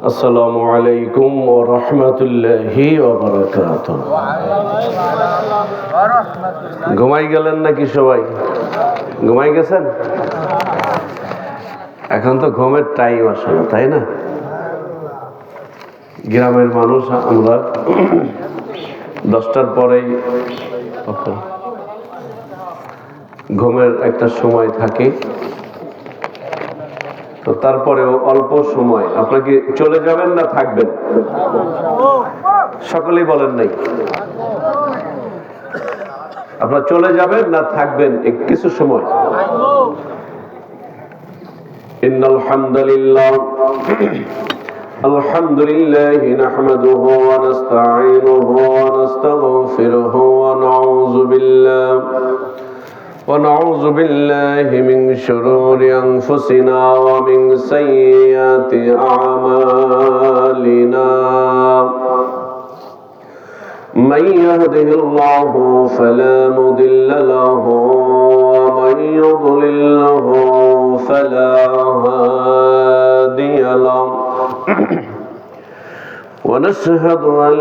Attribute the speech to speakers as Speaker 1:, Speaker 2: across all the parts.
Speaker 1: আসসালামু আলাইকুম ওয়া রাহমাতুল্লাহি ওয়া বারাকাতুহু। ঘুমাই গেলেন নাকি সবাই? ঘুমাই গেছেন? এখন তো ঘুমের টাইম আসলে, তাই না? গ্রামের মানুষ আমরা 10টার পরেই ঘুমের একটা সময় থাকে, তো তারপরেও অল্প সময়। আপনাকে চলে যাবেন না থাকবেন? সকলেই বলেন নাই। আপনারা চলে যাবেন না থাকবেন কিছু সময়? ইন্নাল হামদুলিল্লাহ আলহামদুলিল্লাহি নাহমাদুহু ওয়া নাস্তাঈনুহু ওয়া নাস্তাগফিরুহু ওয়া نعوذ بالله من شرور أنفسنا ومن سيئات أعمالنا من يهده الله فلا مضل له ومن يضلل فلا هادي له ونشهد أن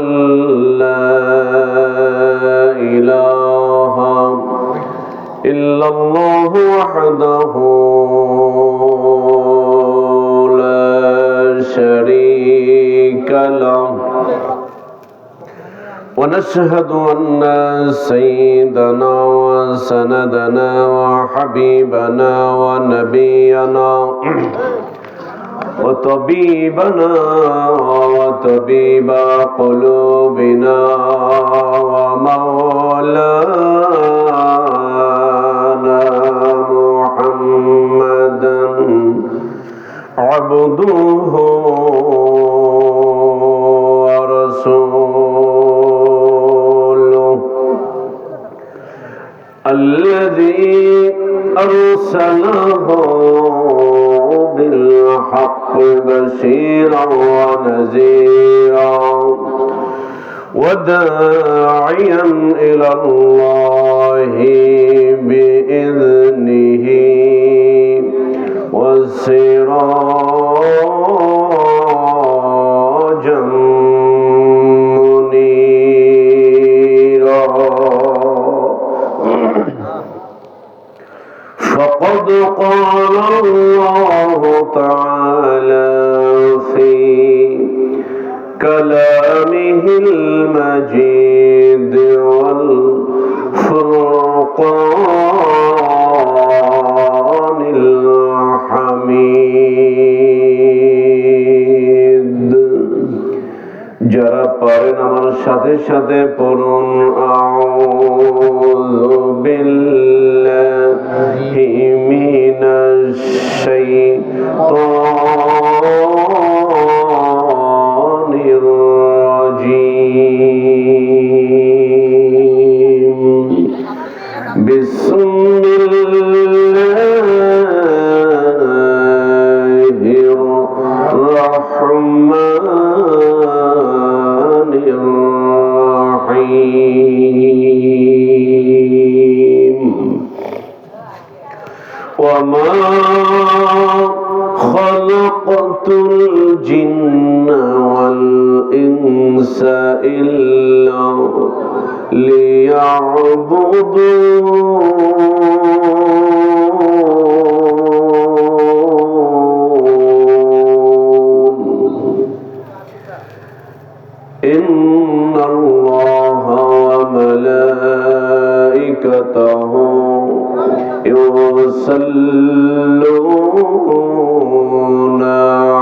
Speaker 1: لا إله إلا الله وحده لا شريك له ونشهد أن سيدنا وسندنا وحبيبنا ونبينا وطبيبنا وطبيب قلوبنا ومولانا محمدا عبده ورسوله الذي أرسله بالحق بشيرا ونذيرا وداعيا إلى الله بإذنه وسراجا منيرا فقد قال الله تعالى في كلامه المجيد والفرقان الحميد যারা পারেন আমার সাথে সাথে পড়ুন আউযু বিল্লাহি মিনাশ শাইতানির রাজীম বিসমিল্লাহির রাহমানির রাহিম وما خلقت الجن والإنس إلا ليعبدون إن الله وملائكته يصلون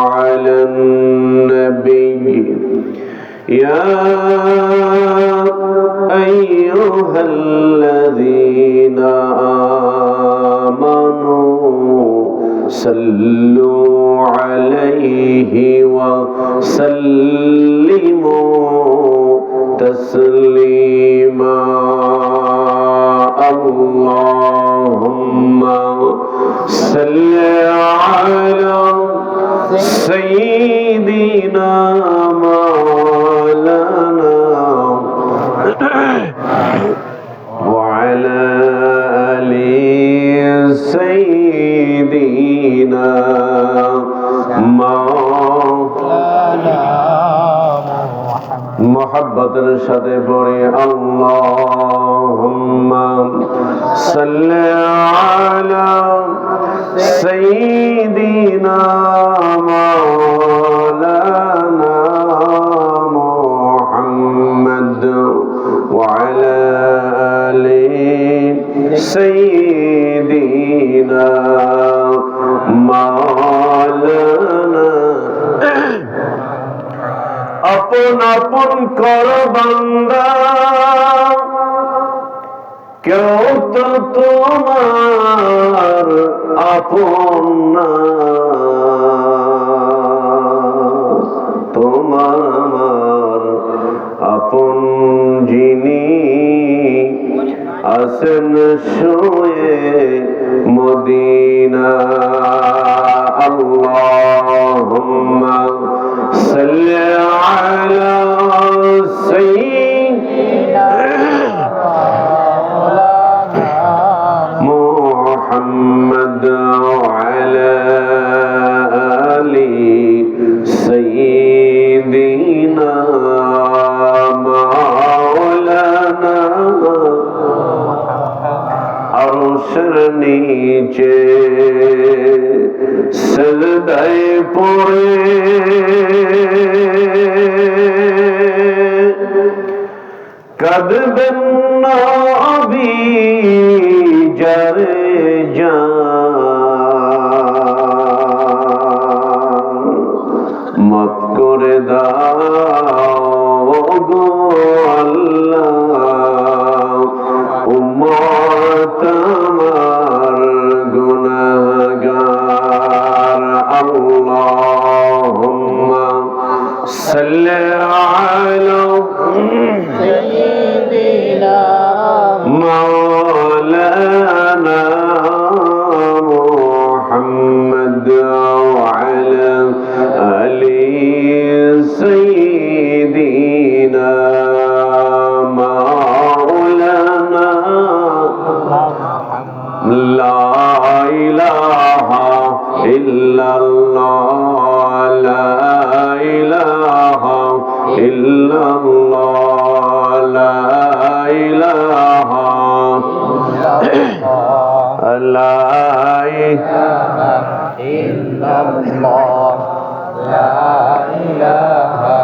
Speaker 1: على النبي يا أيها الذين آمنوا صلوا عليه وسلموا تسليما اللهم صل على سيدنا مولانا وعلى آل سيدنا مولانا মোহাব্বতের সাথে পড়ি আল্লাহুম্মা সাল্লি আলা সাইয়্যিদিনা মাওলানা মুহাম্মদ ওয়া আলা আলি সাইয়্যিদিনা মাওলানা। আপন আপন কর বান্দা, কেউ তো তোমার আপন না। তোমার আমার আপন যিনি আছেন শুয়ে মদিনা। আল্লাহুম্মা সাল্লি আলা সাইয়্যিদিনা মুহাম্মদ ওয়া আলা আলি সাইয়্যিদিনা মাওলানা। আরশের নিচে সিজদায় পড়ে কাঁদবেন নবী যারে জান, মাফ করে দাও গো আল্লাহ, উম্মত আমার গুনাহগার। আল্লাহুম্মা সাল্লি আলা সাইয়্যিদিনা মাওলানা মুহাম্মদ ওয়া আলা আলি সাইয়্যিদিনা মাওলানা। লা ইলাহা ইল্লাল্লাহ, লা ইলাহা ইল্লাল্লাহ, লা ইলাহা ইল্লাল্লাহ, লা ইলাহা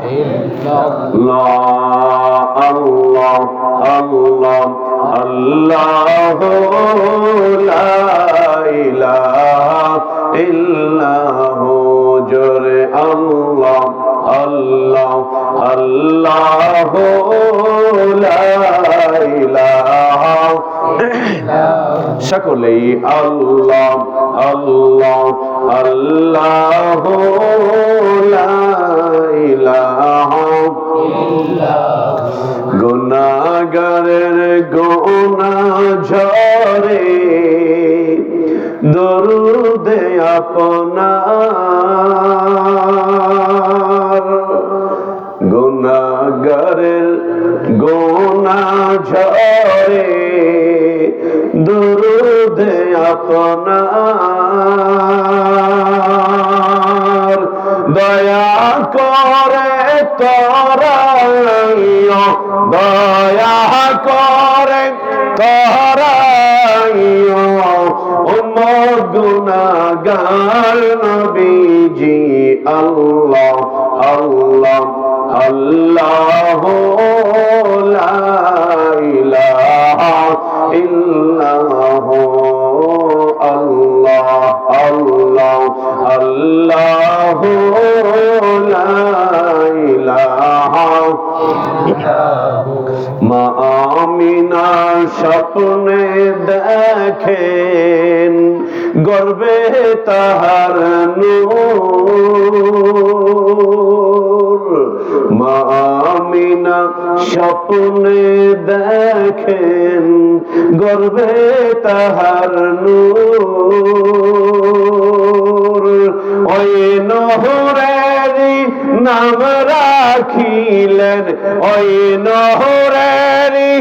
Speaker 1: ইল্লাল্লাহ। আল্লাহ আল্লাহ আল্লাহু লা ইলাহা ইল্লাহু। জোরে আল্লাহ আল্লাহ আল্লাহু লা ইলাহা সকলেই আল্লাহ আল্লাহ আল্লাহু লা ইলাহা ইল্লাল্লাহ। গুনাহগারের গুনাহ ঝরে দরুদে আপনার, গুনাহগারের গুনাহ ঝরে দরুদে আপনার। দয়া করে তরাইও, দয়া করে তরাইও উম্মত গুনাহগার নবীজি। আল্লাহ আল্লাহ আল্লাহু লা ইলাহা ইল্লাহু। আল্লাহ আল্লাহ আল্লাহু লা ইলাহা ইল্লাহু। মা আমিনা স্বপ্নে দেখেন গর্বে তাহার নূর। মা আমিনা স্বপ্নে দেখেন গর্বে তাহার নূর। ওই নহরেরই নাম রাখিলেন, ওই নহরেরই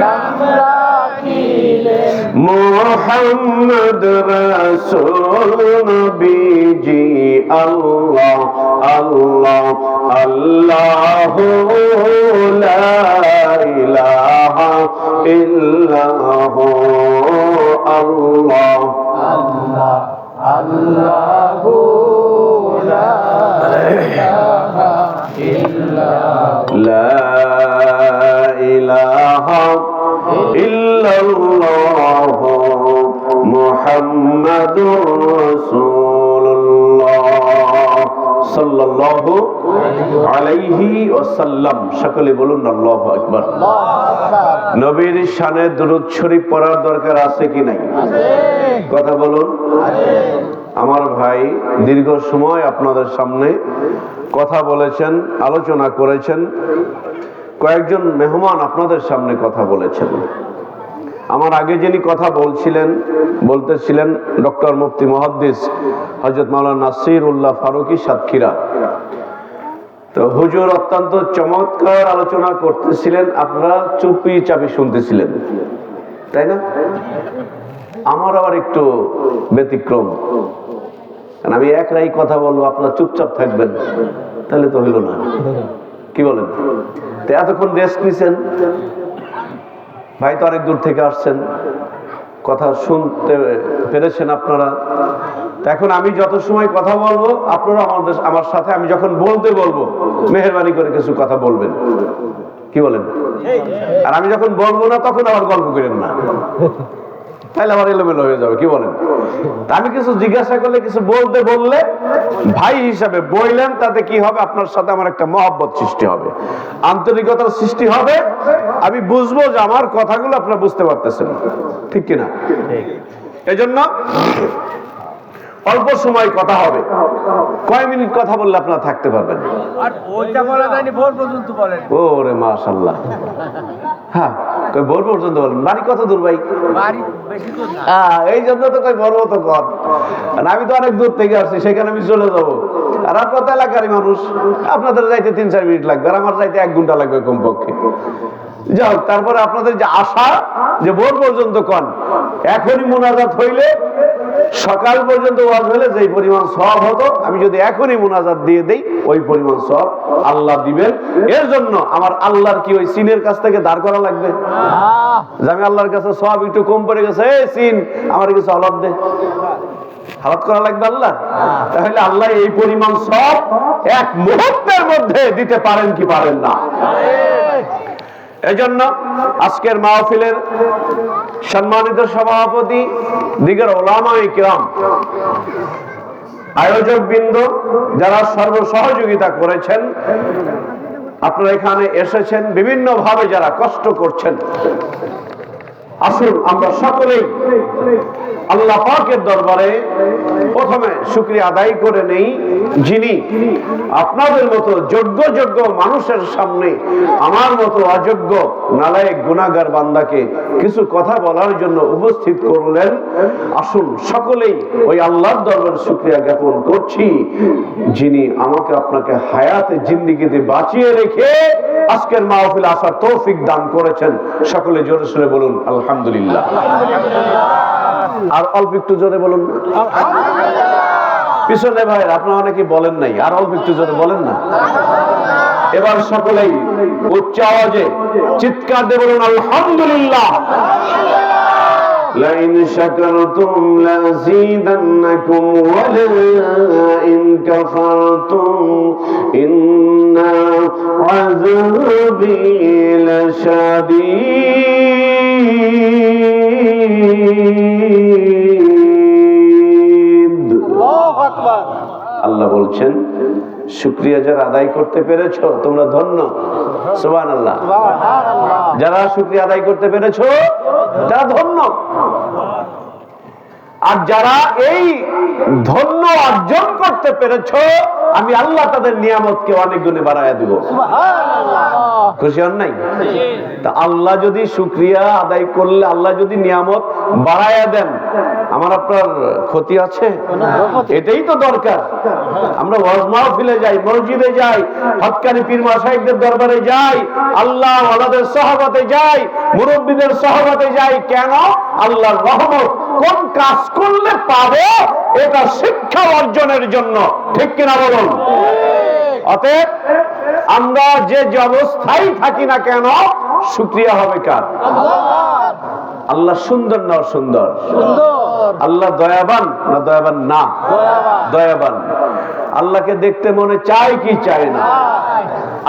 Speaker 1: নাম রাখিলেন মুহাম্মদ রাসূল নবীজি। আল্লাহ আল্লাহ আল্লাহু ইলাহা ইল্লাহু আল্লাহ
Speaker 2: আল্লাহ আল্লাহু লা ইলাহা ইল্লাল্লাহ
Speaker 1: লা ইলাহা ইল্লাল্লাহ মুহাম্মাদুর রাসূলুল্লাহ সাল্লাল্লাহু আলাইহি ওয়াসাল্লাম। সকলে বলুন আল্লাহু আকবার। নবীর শানে দুরূদ শরীফ পড়ার দরকার আছে কি নাই? কথা বলুন। আমার ভাই দীর্ঘ সময় আপনাদের সামনে কথা বলেছেন, আলোচনা করেছেন, কয়েকজন মেহমান আপনাদের সামনে কথা বলেছেন। আমার আগে যিনি কথা বলতেছিলেন ডক্টর মুফতি মুহাদ্দিস হযরত মাওলানা নাসিরুল্লাহ ফারুকী সাতক্ষীরা। তো হুজুর অত্যন্ত চমৎকার আলোচনা করতেছিলেন, আপনারা চুপি চাপি শুনতেছিলেন, তাই না? আমার আবার একটু ব্যতিক্রম, কারণ আমি একলাই কথা বলবো, আপনারা চুপচাপ থাকবেন, তাহলে তো হইল না। কি বলেন? তো এতক্ষণ রেস্ট নিছেন, ভাই তো অনেক দূর থেকে আসছেন, কথা শুনতে পেরেছেন আপনারা। এখন আমি যত সময় কথা বলবো আপনারা আমার সাথে, আমি যখন বলতে বলবো মেহেরবানি করে কিছু কথা বলবেন। কি বলেন? আর আমি যখন বলবো না তখন আবার গল্প করেন না, তাহলে আবার এলোমেলো হয়ে যাবে। কি বলেন? আমি কিছু জিজ্ঞাসা করলে, কিছু বলতে বললে ভাই হিসাবে বললেন, তাতে কি হবে? আপনার সাথে আমার একটা মহব্বত সৃষ্টি হবে, আন্তরিকতার সৃষ্টি হবে। আমি বুঝবো যে আমার কথাগুলো আপনারা বুঝতে পারতেছেন, ঠিক কিনা? এজন্য অল্প সময় কথা হবে। কয় মিনিট কথা বললে আপনারা থাকতে পারবেন? ওরে মাশাআল্লাহ, হ্যাঁ ভোর পর্যন্ত বলেন। বাড়ি কত দূর ভাই? এই জন্য তো কই বলবো তো কর, আমি তো অনেক দূর থেকে আসছি, সেখানে আমি চলে যাবো। আর আপনার তো এলাকারই মানুষ, আপনাদের যাইতে 3-4 মিনিট লাগবে, আর আমার যাইতে 1 ঘন্টা লাগবে কমপক্ষে। যাও, তারপরে আপনাদের যে আশা যে ভোর পর্যন্ত কন, এখনই মুনাজাত হইলে সকাল পর্যন্ত ওয়াজ হলে যেই পরিমাণ সওয়াব হতো, আমি যদি এখনই মুনাজাত দিয়ে দেই ওই পরিমাণ সওয়াব আল্লাহ দিবেন। এর জন্য আমার আল্লাহর কি ওই সিনের কাছ থেকে দাঁড় করা লাগবে যে আমি আল্লাহর কাছে সওয়াব একটু কম পড়ে গেছে, এই সিন আমার কিছু হালাত দে, হালাত করা লাগবে আল্লাহ। তাহলে আল্লাহ এই পরিমাণ সওয়াব এক মুহূর্তের মধ্যে দিতে পারেন কি পারেন না? এজন্য আজকের মাহফিলের সম্মানিত সভাপতি, দিগের ওলামায়ে কিরাম, আয়োজক বৃন্দ, যারা সর্বসহযোগিতা করেছেন, আপনারা এখানে এসেছেন, বিভিন্ন ভাবে যারা কষ্ট করছেন, আসুন আমরা সকলেই আল্লাহ পাকের দরবারে প্রথমে শুকরিয়া আদায় করে নেই, যিনি আপনাদের মতো যোগ্য মানুষের সামনে আমার মতো অযোগ্য নালায়েক গুনাহগার বান্দাকে কিছু কথা বলার জন্য উপস্থিত করলেন। আসুন সকলেই ওই আল্লাহর দরবারে শুকরিয়া জ্ঞাপন করছি, যিনি আমাকে আপনাকে হায়াতে জিন্দেগিতে বাঁচিয়ে রেখে আজকের মাহফিলে আসার তৌফিক দান করেছেন। সকলে জোরে সোরে বলুন আলহামদুলিল্লাহ। আর অল্প একটু জোরে বলুন পিছনে ভাই, আপনারা অনেকে বলেন নাই, আর অল্প একটু জোরে বলেন না। এবার সকলেই উচ্চ আওয়াজে চিৎকার দিয়ে বলুন আলহামদুলিল্লাহ। لئن شكرتم لأزيدنكم ولئن كفرتم إن عذابي لشديد। আল্লাহ বলছেন শুকরিয়া যারা আদায় করতে পেরেছো তোমরা ধন্য। সুবহানাল্লাহ। যারা শুকরিয়া আদায় করতে পেরেছো তারা ধন্য। আর যারা এই ধন্য অর্জন করতে পেরেছো, আমি আল্লাহ তাদের নিয়ামতকে অনেক গুণে বাড়াইয়া দিব। খুশি হন নাই? তা আল্লাহ যদি শুকরিয়া আদায় করলে, আল্লাহ যদি নিয়ামত বাড়াইয়া দেন, আমার আপনার ক্ষতি আছে? এটাই তো দরকার। আমরা ওয়াজ মাহফিলে যাই, মসজিদে যাই, হক্কানি পীর মাশায়েখদের দরবারে যাই, আল্লাহ ওয়ালাদের সহবতে যাই, মুরব্বিদের সহবতে যাই। কেন? আল্লাহর রহমত কোন কাজ করলে পাবে এটা শিক্ষা অর্জনের জন্য, ঠিক কিনা বলুন? অতএব আমরা যে অবস্থায় থাকি না কেন শুকরিয়া হবে কার? আল্লাহ সুন্দর না অসুন্দর? আল্লাহ দয়াবান না দয়াবান না? দয়াবান। আল্লাহকে দেখতে মনে চায় কি চায় না?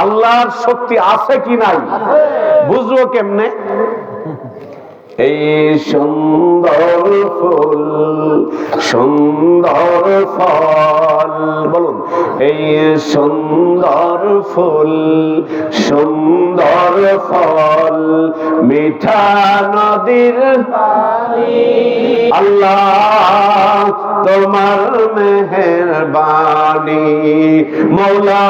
Speaker 1: আল্লাহর শক্তি আছে কি নাই? বুঝবো কেমনে? এই সুন্দর ফুল সুন্দর ফল, বলুন এই সুন্দর ফুল সুন্দর ফল মিঠা নদীর পানি, আল্লাহ তোমার মেহেরবানি, মৌলা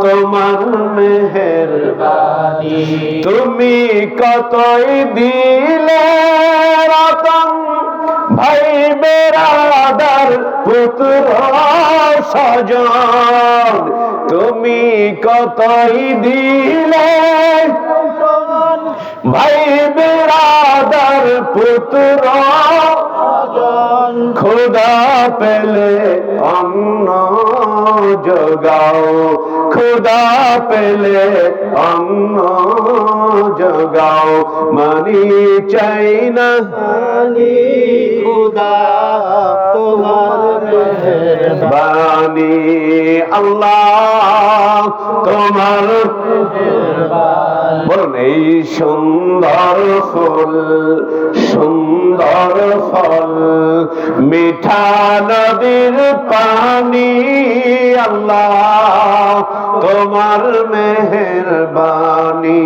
Speaker 1: তোমার মেহেরবানি। তুমি কতই দিলে রতন ভাই বেরাদার পুত্র স্বজন, তুমি কতই দিলে ভাই বেরাদার পুত্র স্বজন, খোদা পেলে অন্ন যোগাও, খোদা পেলে অন্ন যোগাও, মানি চাই না খোদা তোমার মেহেরবানি, আল্লাহ তোমার মেহেরবানি। বলুন এই সুন্দর ফুল সুন্দর ফল মিঠা নদীর পানি, আল্লাহ তোমার মেহেরবানি,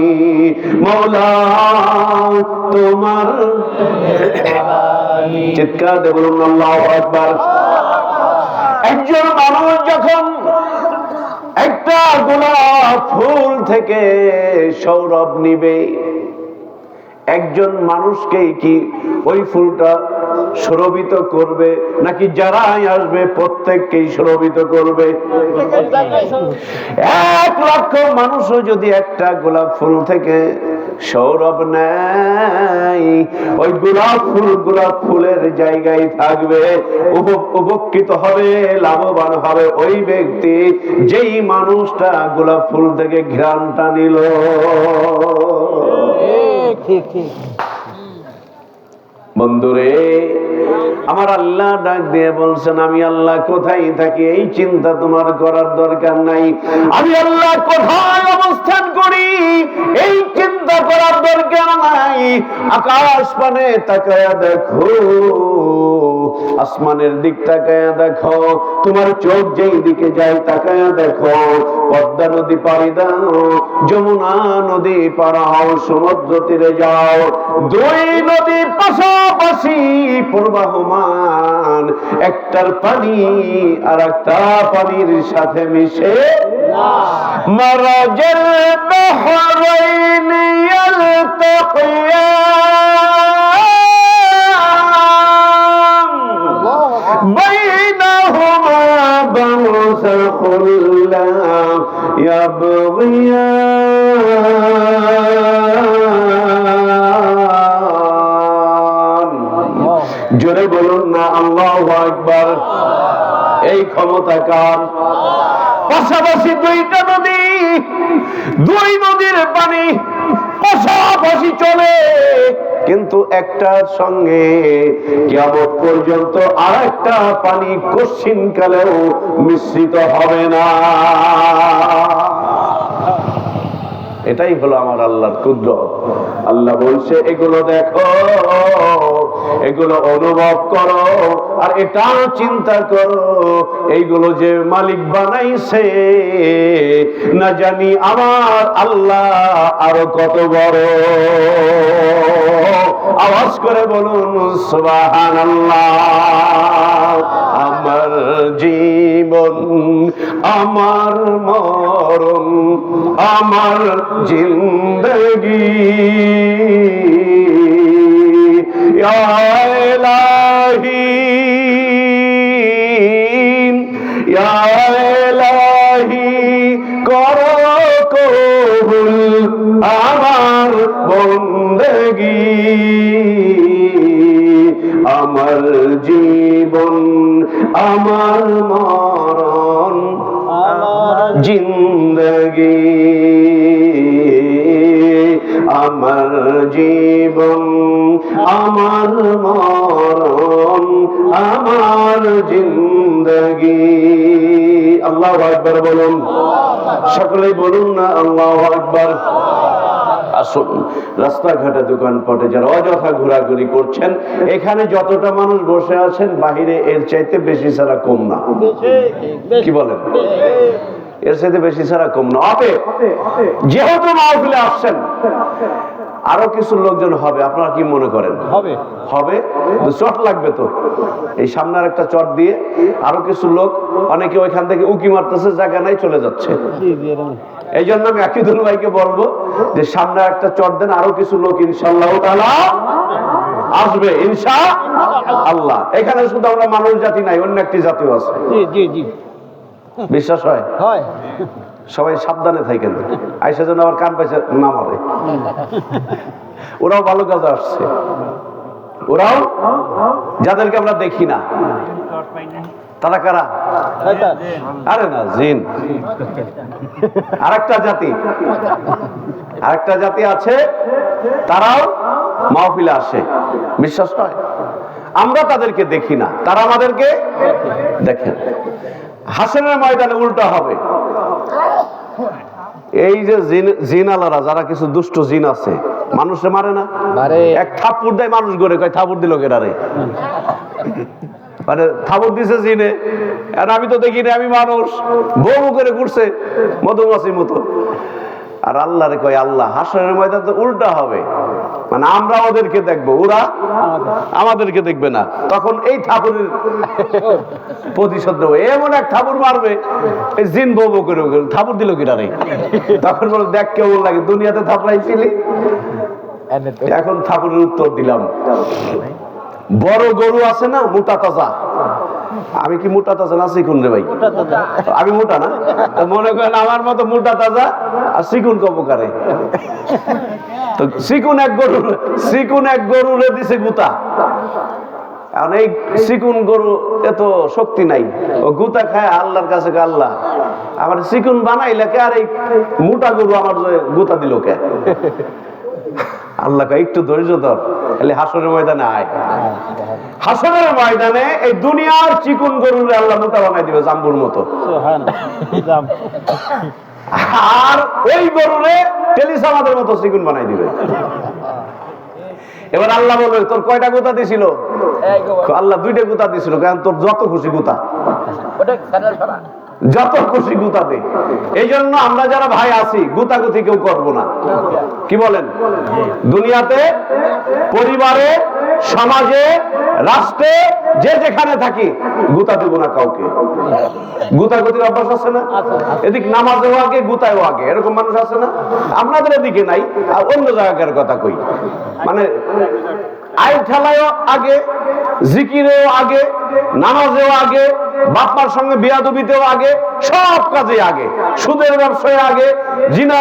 Speaker 1: মৌলা তোমার মেহেরবানি। চিৎকার দিয়ে বলুন আল্লাহু আকবার। একজন মানুষ যখন একটা গোলাপ ফুল থেকে সৌরভ নিবে, একজন মানুষকে কি ওই ফুলটা সুরভিত করবে নাকি যারাই আসবে প্রত্যেককেই সুরভিত করবে? 1,00,000 মানুষও যদি একটা গোলাপ ফুল থেকে সৌরভ নেয়, ওই গোলাপ ফুলের জায়গায় থাকবে, উপকৃত হবে, লাভবান হবে ওই ব্যক্তি যেই মানুষটা গোলাপ ফুল থেকে ঘ্রাণটা নিল। বন্ধুরে আমার আল্লাহ ডাক দিয়ে বলছেন, আমি আল্লাহ কোথায় থাকি এই চিন্তা তোমার করার দরকার নাই, আমি আল্লাহ কোথায় অবস্থান করি এই চিন্তা করার দরকার নাই। আকাশ পানে তাকায়া দেখো, আসমানের দিক তাকায়া দেখো, তোমার চোখ যেই দিকে যায় তাকায়া দেখো, পদ্মা নদী পাড়ি দাও, যমুনা নদী পার হও, সমুদ্র তীরে যাও, দুই নদী পাশাপাশি প্রবাহমান, একটার পানি আর একটা পানির সাথে মিশে মারাজের বাহরাইন ইয়ালতাকিয়ান বাইনাহুমা বারযাখুন লা ইয়াবগিয়ান। জোরে বলুন না আল্লাহু আকবার। এই ক্ষমতা কার? পাশাপাশি দুইটা নদী, দুই নদীর পানি পাশাপাশি চলে, কিন্তু একটার সঙ্গে কিয়ামত পর্যন্ত আরেকটা পানি কশিন কালেও মিশ্রিত হবে না। এটাই হলো আমার আল্লাহর কুদরত। আল্লাহ বলছে এগুলো দেখো, এগুলো অনুভব করো, আর এটা চিন্তা করো এইগুলো যে মালিক বানাইছে না জানি আমার আল্লাহ আরো কত বড়। আওয়াজ করে বলুন সুবহানাল্লাহ। আমার জীবন, আমার মরণ, আমার জিন্দগি ইয়া ইলাহি, ইয়া ইলাহি করো কবুল আমার বন্দেগি, আমার জীবন, আমার মরণ, আমার জিন্দগি আল্লাহু আকবার বলুন, সকলেই বলুন না আল্লাহু আকবার। আসুন, রাস্তাঘাটে দোকানপাটে যারা অযথা ঘোরাঘুরি করছেন, এখানে যতটা মানুষ বসে আছেন বাহিরে এর চাইতে বেশি ছাড়া কম না। কি বলেন? এর চাইতে বেশি ছাড়া কম না। যেহেতু মাহফিলে আসছেন, আরো কিছু লোকজন হবে, আপনারা কি মনে করেন? হবে চট লাগবে তো, এই সামনে আর একটা চট দিয়ে আরো কিছু লোক, অনেকে ওইখান থেকে উকি মারতেছে, জায়গা নাই চলে যাচ্ছে। এই জন্য আমি আকিদুল ভাইকে বলবো যে সামনে একটা চট দেন, আরো কিছু লোক ইনশাআল্লাহ তাআলা আসবে ইনশাআল্লাহ। এখানে শুধু আমরা মানুষ জাতি নাই, অন্য একটি জাতিও আছে। বিশ্বাস হয়? সবাই সাবধানে থাকেন, আইসা যেন আবার কান পাইছে না মারে। ওরাও ভালো কাজে আসছে, ওরাও যাদেরকে আমরা দেখি না। তারা কারা? আরে না, জিন। আরেকটা জাতি আছে, তারাও মাহফিলে আসে। বিশ্বাস হয়? আমরা তাদেরকে দেখি না, তারা আমাদেরকে দেখেন। হাসরের ময়দানে উল্টা হবে। এই যে জিন আলারা, যারা কিছু দুষ্ট জিন আছে, মানুষে মারে না, এক থাপ্পড় দেয় মানুষ গড়ে, কয় থাপ্পড় দিল কেডারে? মানে থাপ্পড় দিছে জিনে, আর আমি তো দেখিনি, আমি মানুষ, বউ করে ঘুরছে মধুমাছির মতো। আর আল্লাহ রে কয়, আল্লাহ হাসরের ময়দান তো উল্টা হবে, মানে আমরা ওদেরকে দেখবো, ওরা আমাদেরকে দেখবে না। তখন এই থাপুরের প্রতিশোধ দেবো, এমন এক থাপুর মারবে, এই জিন বউ করে থাপুর দিল কিনা রে। তখন বলে, দেখ কেমন লাগে, দুনিয়াতে থাপড়াইছিলি, এখন থাপুরের উত্তর দিলাম। বড় গরু আছে না, মোটা তাজা। আমি কি মোটা তাজা না চিকুন রে ভাই? আমি মোটা না, মনে করেন আমার মতো মোটা তাজা আর চিকুন কবকারে। তো চিকুন এক গরুরে দিছে গুতা। এখন এই চিকুন গরু এত শক্তি নাই, ও গুতা খায় আল্লাহর কাছে, আল্লাহ আমার চিকুন বানাইলে কে, আর এই মোটা গরু আমার গুতা দিল কে? আল্লাহ একটু ধৈর্য ধর, তাহলে হাসরের ময়দানে আয়। হাসরের ময়দানে এই দুনিয়ার চিকুন গরুরে আল্লাহ মোটা বানাই দিবে, জাম্বুর মতো। আর ওই গরুরে টেলিসামাদের মতো চিকুন বানাই দিবে। এবার আল্লাহ বলবে, তোর কয়টা গুতা দিছিল? আল্লাহ 2টা গুতা দিছিল। কারণ তোর যত খুশি গুতা, যত খুশি গুতা দে। এই জন্য আমরা যারা ভাই আছি, গুতাগুতি কেউ করবো না। কি বলেন? দুনিয়াতে, পরিবারে, সমাজে, রাষ্ট্রে, যে যেখানে থাকি, গুতা দেব না কাউকে। গুতাগুতির অভ্যাস আছে না? এদিক নামাজেও আগে, গুতায়ও আগে, এরকম মানুষ আছে না? আপনাদের এদিকে নাই, আর অন্য জায়গার কথা কই। মানে আইন ঠেলায়ও আগে, জিকিরেও আগে, নামাজেও আগে, বাপমার সঙ্গে বিয়াদবিতেও আগে, সব কাজে আগে, সুদের ব্যবসায় আগে, জিনা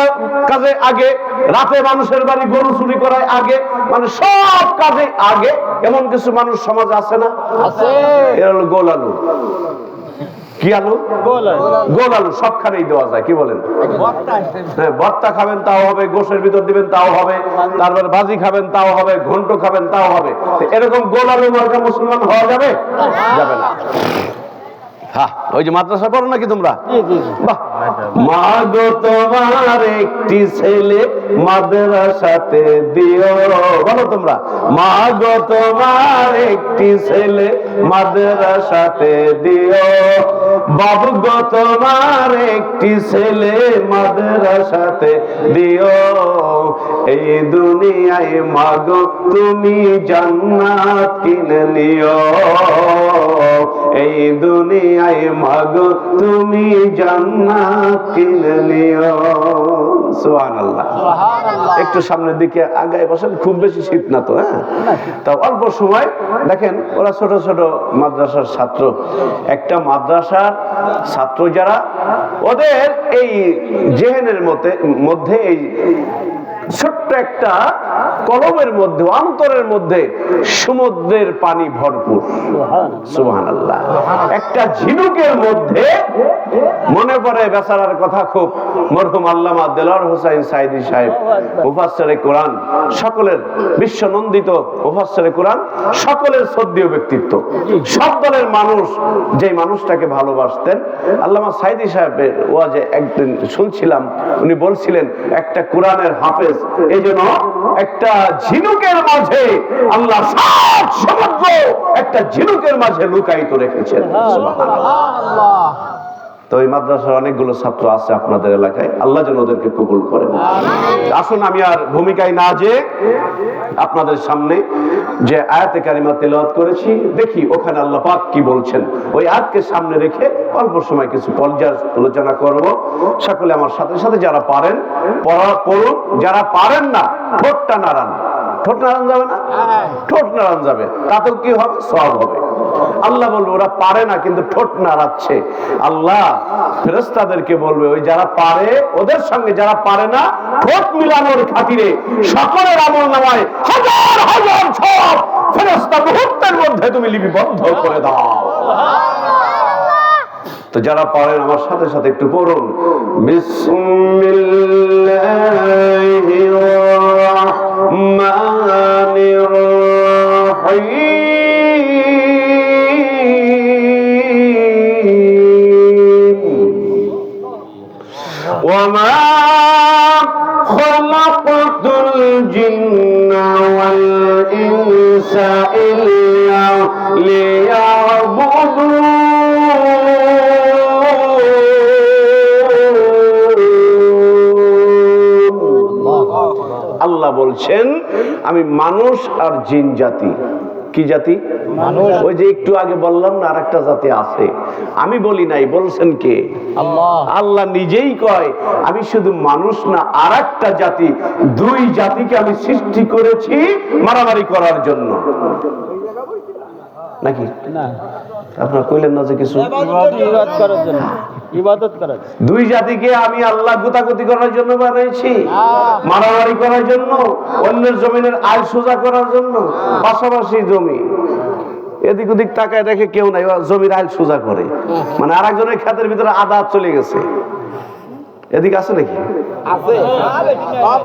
Speaker 1: কাজে আগে, রাতে মানুষের বাড়ি গরু চুরি করায় আগে, মানে সব কাজে আগে। এমন কিছু মানুষ সমাজে আছে না? এরা হলো গোল আলু। কি আলু? গোল আলু। সবখানেই দেওয়া যায়। কি বলেন? হ্যাঁ, ভর্তা খাবেন তাও হবে, গোশের ভিতর দিবেন তাও হবে, তারপরে ভাজি খাবেন তাও হবে, ঘন্ট খাবেন তাও হবে। এরকম গোল আলু মার্কা মুসলমান হওয়া যাবে? যাবে না। হ্যাঁ, ওই যে মাদ্রাসা পড়ো নাকি তোমরা? মা গো তোমার একটি ছেলে মাদ্রাসাতে দিও, বলো তোমরা, মা গো তোমার একটি ছেলে মাদ্রাসাতে দিও, বাবু গো তোমার একটি ছেলে মাদ্রাসাতে দিও, এই দুনিয়ায় মা গো তুমি জান্নাত কিনে নিও, এই দুনিয়ায় মাগো তুমি জান্নাত কিনে নিও। সুবহানাল্লাহ। একটু সামনের দিকে আগায় বসেন, খুব বেশি শীত না তো। হ্যাঁ, তা অল্প সময় দেখেন, ওরা ছোট ছোট মাদ্রাসার ছাত্র। একটা মাদ্রাসার ছাত্র যারা, ওদের এই জেহেনের মধ্যে এই ছোট্ট একটা কলমের মধ্যে, অন্তরের মধ্যে সমুদ্রের পানি ভরপুর। সুবহানাল্লাহ। একটা ঝিনুকের মধ্যে মনে পড়ে বেচারার কথা খুব, মরহুম আল্লামা দেলোয়ার হোসেন সাইদি সাহেব, মুফাসসিরে কোরআন, সকলের বিশ্বনন্দিত মুফাসসিরে কোরআন, সকলের শ্রদ্ধেয় ব্যক্তিত্ব, সব দলের মানুষ যে মানুষটাকে ভালোবাসতেন। আল্লামা সাইদি সাহেবের ওয়াজে একদিন শুনছিলাম, উনি বলছিলেন একটা কোরআনের হাফেজ এই জন্য একটা ঝিনুকের মাঝে আল্লাহ সাত সমুদ্র একটা ঝিনুকের মাঝে লুকায়িত রেখেছেন। সুবহানাল্লাহ। তো এই মাদ্রাসার অনেকগুলো ছাত্র আছে আপনাদের এলাকায়, আল্লাহ যেন ওদেরকে কবুল করেন। আসুন আমি আর ভূমিকায় না যেয়ে আপনাদের সামনে যে আয়াতে কারিমা তেলাওয়াত করেছি দেখি ওখানে আল্লাহ পাক কি বলছেন। ওই আয়াতকে সামনে রেখে অল্প সময় কিছু পর্যালোচনা করব। সকলে আমার সাথে সাথে যারা পারেন পড়ুন, যারা পারেন না ঠোঁটটা নাড়ান। ঠোঁট নাড়ান যাবে না? ঠোঁট নাড়ান যাবে, তাতেও কি হবে? সওয়াব হবে। আল্লাহ বলবে ওরা পারে না কিন্তু ঠোঁট নাড়াচ্ছে। আল্লাহ ফেরেশতাদেরকে বলবে ওই যারা পারে ওদের সঙ্গে যারা পারে না ঠোঁট মিলানোর খাতিরে সকলের আমলনামায় হাজার হাজার সওয়াব ফেরেশতা মুহূর্তের মধ্যে তুমি লিপিবদ্ধ করে দাও। তো যারা পারেন আমার সাথে সাথে একটু পড়ুন। বিসমিল্লাহির রাহমানির রাহিম। وما خلقت الجن والإنس إلا ليعبدون। আল্লাহ বলছেন আমি মানুষ আর জিন জাতি। কি জাতি? মানুষ। ওই যে একটু আগে বললাম না আরেকটা জাতি আছে, আমি বলি নাই, বলছেন কে? আল্লাহ। আল্লাহ নিজেই কয় আমি শুধু মানুষ না আরেকটা জাতি, দুই জাতিকে আমি সৃষ্টি করেছি মারামারি করার জন্য। নাকি না? আপনারা কইলেন না যে কিছু ইবাদত করার দুই জাতিকে আমি আল্লাহ গুতাগুতি করার জন্য বানাইছি, মারামারি করার জন্য, অন্যের জমিনের আয় সোজা করার জন্য। পাশাপাশি জমি এদিক ওদিক তাকায় দেখে কেউ নাই, জমির আয় সোজা করে, মানে আরেকজনের ক্ষেতের ভিতরে আদা চলে গেছে। এদিকে আছে নাকি?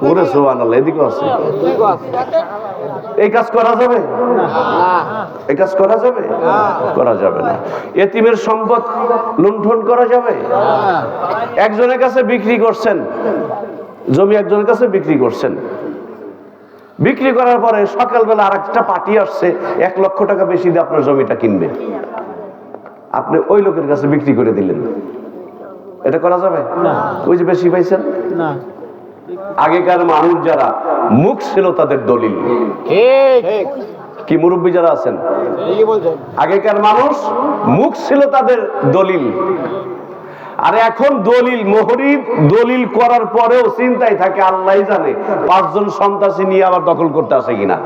Speaker 1: ওরে সুবহানাল্লাহ, এদিকে আছে। এই কাজ করা যাবে? এই কাজ করা যাবে? করা যাবে না। এতিমের সম্পদ লুণ্ঠন করা যাবে? একজনের কাছে বিক্রি করছেন জমি, একজনের কাছে বিক্রি করছেন, বিক্রি করার পরে সকালবেলা আরেকটা পার্টি আসছে 1 লক্ষ টাকা বেশি দিয়ে আপনার জমিটা কিনবে, আপনি ওই লোকের কাছে বিক্রি করে দিলেন। এটা করা যাবে না? ওই যে বেশি পাইছেন না। আগেকার মানুষ যারা মুখ ছিল তাদের দলিল, কি মুরব্বী যারা আছেন, আগেকার মানুষ মুখ ছিল তাদের দলিল। আর এখন দলিল মোহরি দলিল করার পরেও চিন্তায় থাকে আল্লাহই জানে 5 জন সন্ত্রাসী নিয়ে আবার দখল করতে আসে কিনা।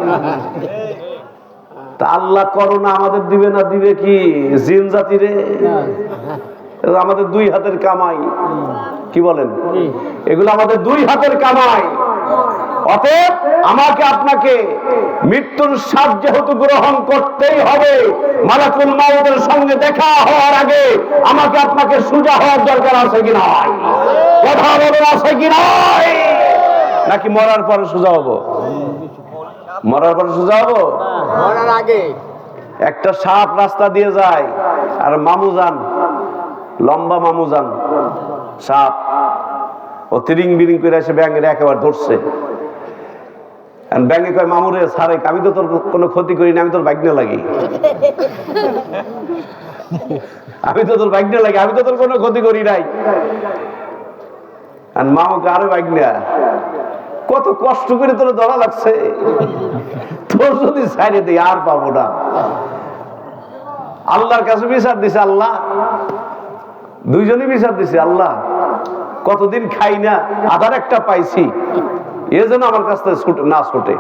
Speaker 1: তা আল্লাহ করোনা আমাদের দিবে না দিবে কি জিন জাতিরে? আমাদের 2 হাতের কামাই, কি বলেন? এগুলো আমাদের 2 হাতের কামাই। অতএব আমাকে আপনাকে মৃত্যুর স্বাদ যেহেতু গ্রহণ করতেই হবে, মালাকুল মাউতের সঙ্গে দেখা হওয়ার আগে আমাকে আপনাকে সোজা হওয়ার দরকার আছে কি নাই? কথা বলার আছে কি নাই? নাকি মরার পরে সোজা হবো? মরার পরে সোজা হবো? মরার আগে একটা সাপ রাস্তা দিয়ে যায়, আর মামু যান, লম্বা মামু যান, সাপ ও তিরিং বিরিং করে এসে ব্যাঙের একেবারে ধরছে। ব্যাঙে কয় মামুরে সারে আমি তো তোর কোনো ক্ষতি করি না, আমি তোর ভাগ্নে লাগি, আমি তো তোর ভাগ্নে লাগি, আমি তো তোর কোনো ক্ষতি করি নাই। আর মামুকে আরো ভাগ্না, কত কষ্ট করে তোর ধরা লাগছে, তোর যদি সাইডে দিই আর পাবো না। আল্লাহর কাছে বিচার দিছে, আল্লাহ দুইজনই বিচার দিছে, আল্লাহ কতদিন খাই না, আধার একটা পাইছি, এ যেন আমার কাছ থেকে না ছুটে।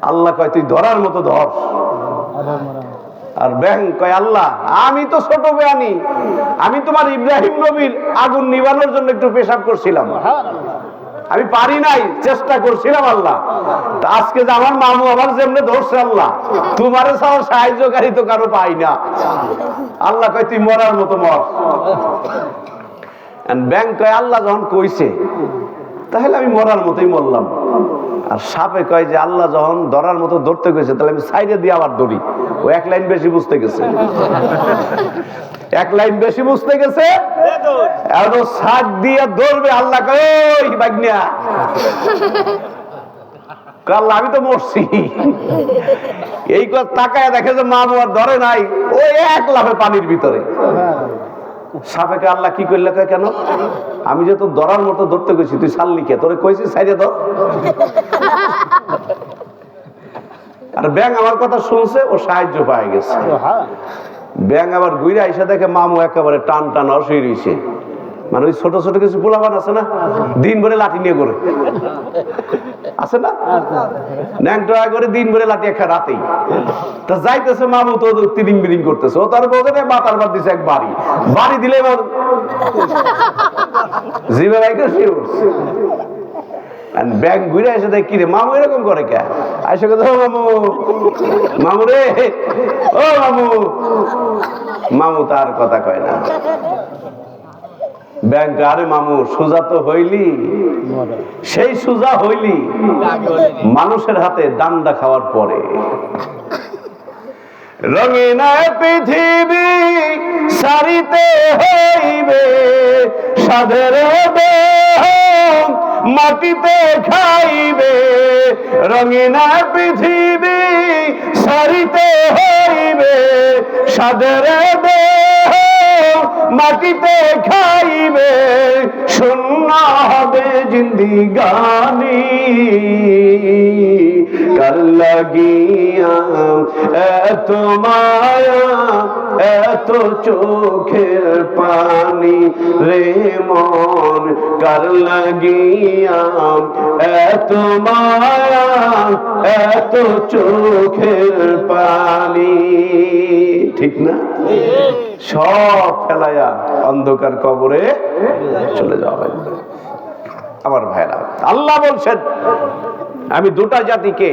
Speaker 1: আল্লাহ কয় তুই ধরার মতো ধর। আর ব্যাং কয় আল্লাহ আমি তো ছোট বেয়ানি, আমি তোমার ইব্রাহিম নবীর আগুন নিবানোর জন্য একটু পেশাব করছিলাম, আমি পারি নাই, চেষ্টা করছিলাম আল্লাহ। তা আজকে যে আমার মামু আমার যেমনে ধরছে, আল্লাহ তোমারে ছাড়া সাহায্যকারী তো কারো পাই না। আল্লাহ কয় তুই মরার মতো মর। ব্যাং কয় আল্লাহ যখন কইছে তাহলে আমি মরার মতোই মরলাম। আর সাপে কয় যে আল্লাহ যখন ধরার মতো ধরতে গেছে তাহলে আমি সাইডে দিয়ে আবার ধরি। ও এক লাইন বেশি বুঝতে গেছে, এক লাইন বেশি বুঝতে গেছে, এখন শাক দিয়ে ধরবে। আল্লাহ কয় ওই বাগনিয়া, আল্লাহ আমি তো মরছি। এই কথা তাকায় দেখে যে মামু আর ধরে নাই, ওই এক লাফে পানির ভিতরে। সাপেকে আল্লাহ কি করলে কয় কেন? আমি যে তোর ধরার মতো ধরতে গেছি, তুই ছাড়লি কে? তোরে কইছি সাইডে ধর। আর ব্যাং আমার কথা শুনছে, ও সাহায্য পায় গেছে। ব্যাং আবার ঘুরে আইসা দেখে মামু একেবারে টান টান অসুই রয়েছে। মানে ওই ছোট ছোট কিছু পোলাপান আছে না, দিন ভরে লাঠি নিয়ে করে আছে না, ন্যাংটা করে দিন ভরে লাঠি একটা রাতেই। তা যাইতেছে মামু তো তিরিং বিরিং করতেছে, ও তার বোঝে না, মাথার বাদ দিছে এক বাড়ি, বাড়ি দিলে জিবে বাইকে ব্যাগ ঘুরে এসে দেখ কিরে মামু এরকম করে কে? আইসা কথা মামু, মামু রে, ও মামু। মামু তার কথা কয় না। ব্যাংক আরে মামু সুজা তো হইলি, সেই সুজা হইলি মানুষের হাতে ডান্ডা খাওয়ার পরে। রঙিন পৃথিবী সারিতে হইবে, সাধের দেহ মাটিতে খাইবে। রঙিন পৃথিবী সারিতে হইবে, সাধের দেহ মাটিতে খাইবে। শূন্য হবে জিন্দিগানি, কার লাগিয়া এত মায়া এত চোখের পানি রে মন, কার লাগিয়া এত মায়া এত চোখের পানি। ঠিক না? সব ফেলায়া অন্ধকার কবরে চলে যাওয়া। আমার ভাইরা, আল্লাহ বলছেন আমি দুটা জাতিকে,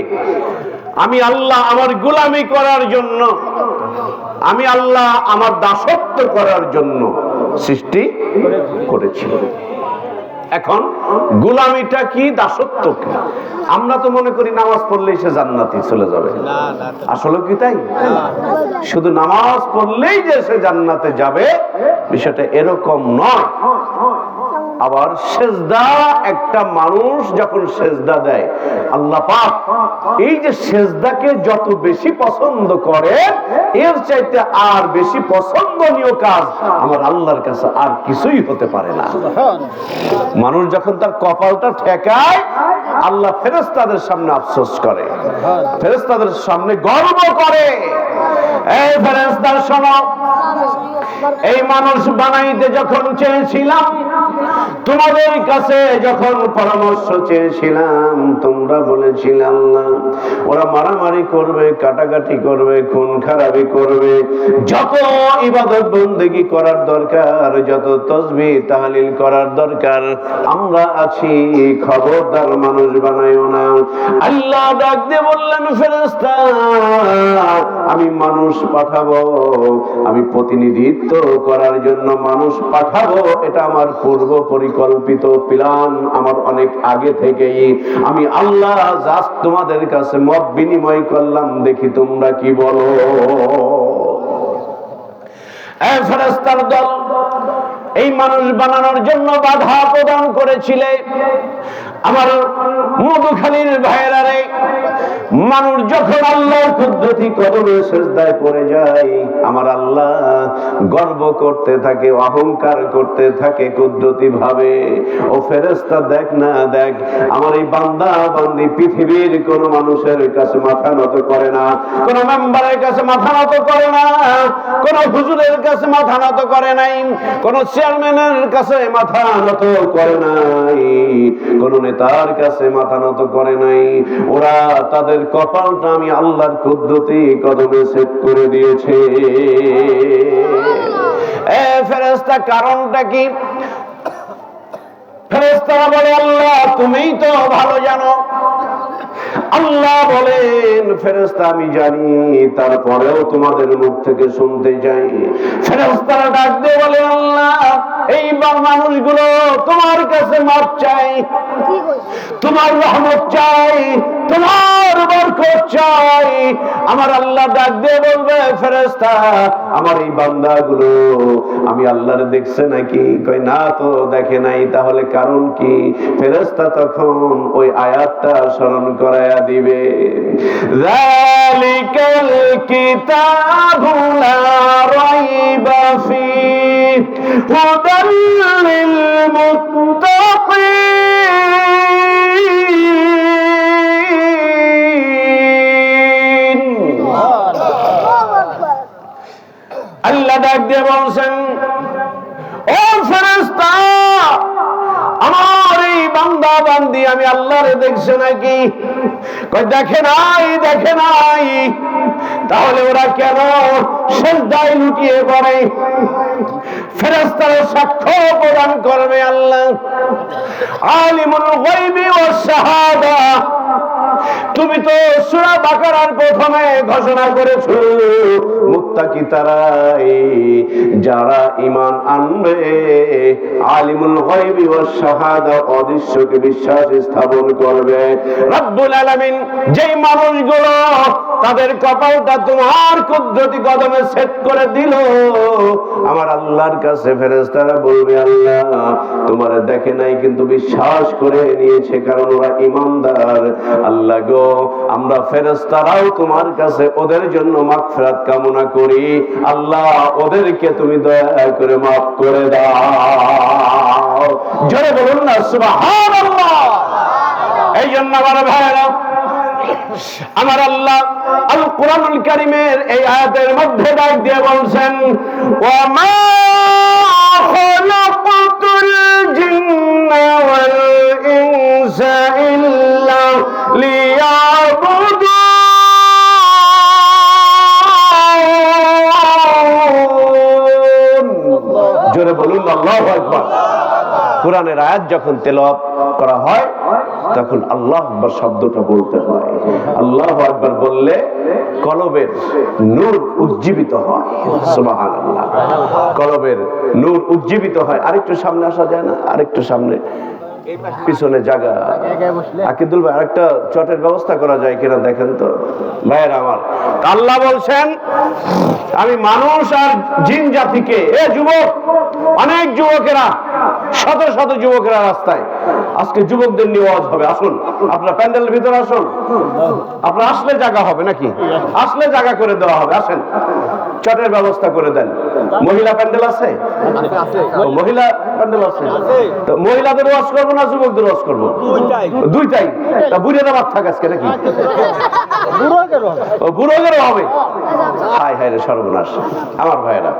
Speaker 1: আমি আল্লাহ আমার গোলামি করার জন্য, আমি আল্লাহ আমার দাসত্ব করার জন্য সৃষ্টি করেছি। এখন গোলামিটা কি, দাসত্ব কি? আমরা তো মনে করি নামাজ পড়লেই সে জান্নাতি চলে যাবে, আসলে কি তাই? শুধু নামাজ পড়লেই যে সে জান্নাতে যাবে বিষয়টা এরকম নয়। আবার সেজদা, একটা মানুষ যখন সেজদা দেয়, আল্লাহ পাক এই যে সেজদাকে যত বেশি পছন্দ করে, এর চাইতে আর বেশি পছন্দনীয় কাজ আমার আল্লাহর কাছে আর কিছুই হতে পারে না। মানুষ যখন তার কপালটা ঠেকায়, আল্লাহ ফেরেশতাদের সামনে আফসোস করে, ফেরেশতাদের সামনে গর্ব করে। এই ফেরেশতারা শোনো, এই মানুষ বানাইতে যখন চেয়েছিলাম, তোমাদের কাছে যখন পরামর্শ চেয়েছিলাম, তোমরা বলেছিলে আল্লাহ ওরা মারামারি করবে, কাটাকাটি করবে, খুন খারাপি করবে, যত ইবাদত বন্দেগী করার দরকার, যত তাসবিহ তাহলিল করার দরকার আমরা আছি, খবরদার মানুষ বানাইও না। আল্লাহ ডাক দিয়ে বললেন ফেরেশতা আমি মানুষ পাঠাবো, আমি প্রতিনিধিত্ব করার জন্য মানুষ পাঠাবো, এটা আমার পূর্ব পরিকল্পিত প্ল্যান, আমার অনেক আগে থেকেই। আমি আল্লাহ জাস্ট তোমাদের কাছে মত বিনিময় করলাম, দেখি তোমরা কি বলো। এই ফেরেশতার দল এই মানুষ বানানোর জন্য বাধা প্রদান করেছিলে। আমার মধুখালীর ভাইয়েরা রে, মানুষ যখন আল্লাহর কুদরতি কদমে সিজদায় পড়ে যায়, আমার আল্লাহ গর্ব করতে থাকে, অহংকার করতে থাকে কুদরতি ভাবে। ও ফেরেশতা দেখ না দেখ, আমার এই বান্দা বান্দি পৃথিবীর কোন মানুষের কাছে মাথা নত করে না, কোন মেম্বারের কাছে মাথা নত করে না, কোন হুজুরের কাছে মাথা নত করে নাই, কোন চেয়ারম্যানের কাছে মাথা নত করে নাই, কোন নেতার কাছে মাথা নত করে নাই। ওরা তাদের কপালটা আমি আল্লাহর কুদরতি কদমে সেট করে দিয়েছে। ফেরেশতা কারণটা কি? ফেরেশতারা বলে আল্লাহ তুমিই তো ভালো জানো। আল্লাহ বলেন ফেরেশতা আমি জানি, তারপরেও তোমাদের মুখ থেকে শুনতে চাই। ফেরেশতারা ডাক দিয়ে বলে আল্লাহ এই এবার মানুষগুলো তোমার কাছে মাপ চাই, তোমার রহমত চাই, তোমার বরকত চাই। আমার আল্লাহ ডাক দিয়ে বলবে, ফেরেশতা আমার এই বান্দাগুলো আমি আল্লাহর দেখছে নাকি? কই না তো দেখে নাই। তাহলে কারণ কি? ফেরেশতা তখন ওই আয়াতটা স্মরণ করায়া দিবে, যালিকাল কিতাবু লা রাইবা ফীহি হুদাল লিল মুত্তাকিন। আল্লাহ ডাক দিয়ে বলছেন, ও ফেরেশতা আমার এই বান্দা বান্দি আমি আল্লাহরে দেখছে নাকি? কই দেখে নাই, দেখে নাই। তাহলে ওরা কেন সিজদায় লুটিয়ে পড়ে? ফেরেশতারা সাক্ষ্য প্রদান করবে, আল্লাহ আলিমুল গায়বি ওয়াস শাহাদা। তুমি তো সূরা বাকারার প্রথমে ঘোষণা করেছো মুত্তাকি তারাই যারা ঈমান আনবে, আলিমুল গায়বি ওয়াস শাহাদা অদৃশ্যকে বিশ্বাস স্থাপন করবে। রব্বুল আলামিন যেই মানুষগুলো তাদের কপালটা তোমার কুদরতি কদমে সেট করে দিল, আমার আল্লাহর কাছে ফেরেশতারা বলবে, আল্লাহ তোমার দেখে নাই কিন্তু বিশ্বাস করে নিয়েছে, কারণ ওরা ঈমানদার। আল্লাহ গো আমরা ফেরেশতারাও তোমার কাছে ওদের জন্য মাগফিরাত কামনা করি। আল্লাহ ওদেরকে তুমি দয়া করে মাফ করে দাও। জোরে বলুন না সুবহানাল্লাহ। এই জন্য আমার ভাইরা, আমার আল্লাহ আল কোরআনুল কারীমের এই আয়াতের মধ্যে ডাক দিয়ে বলছেন, ওয়া মা খালাকাতুল জিন্না ওয়াল ইনসা ইল্লা লিয়াবুদুন। জোরে বলুন আল্লাহু আকবার। কোরআনের আয়াত যখন তেলাওয়াত করা হয় তখন আল্লাহু আকবার শব্দটা বলতে হয়। আল্লাহু আকবার বললে কলবের নূর উজ্জীবিত হয়। সুবহানাল্লাহ। কলবের নূর উজ্জীবিত হয়। আরেকটু সামনে আসা যায় না? আরেকটু সামনে, পিছনে জায়গা। আকিদুল ভাই আরেকটা চটের ব্যবস্থা করা যায় কিনা দেখেন তো ভাইয়েরা আমার। আল্লাহ বলছেন আমি মানুষ আর জিন জাতিকে, এ যুবক, অনেক যুবকেরা, শত শত যুবকেরা রাস্তায়, আজকে যুবকদের নিয়ে ওয়াজ হবে। আসুন আপনারা প্যান্ডেলের ভিতরে আসুন। আপনারা আসলে জায়গা হবে নাকি? আসলে জায়গা করে দেওয়া হবে। আসেন, চটের ব্যবস্থা করে দেন। মহিলা প্যান্ডেল আছে? মহিলা প্যান্ডেল আছে? তো মহিলাদের ওয়াজ করবো না যুবকদের ওয়াজ করবো? দুইটাই। তা বুড়িরা বাদ থাক আজকে নাকি? বুড়োদেরও হবে? হায় হায় রে সর্বনাশ আমার ভাইয়েরা।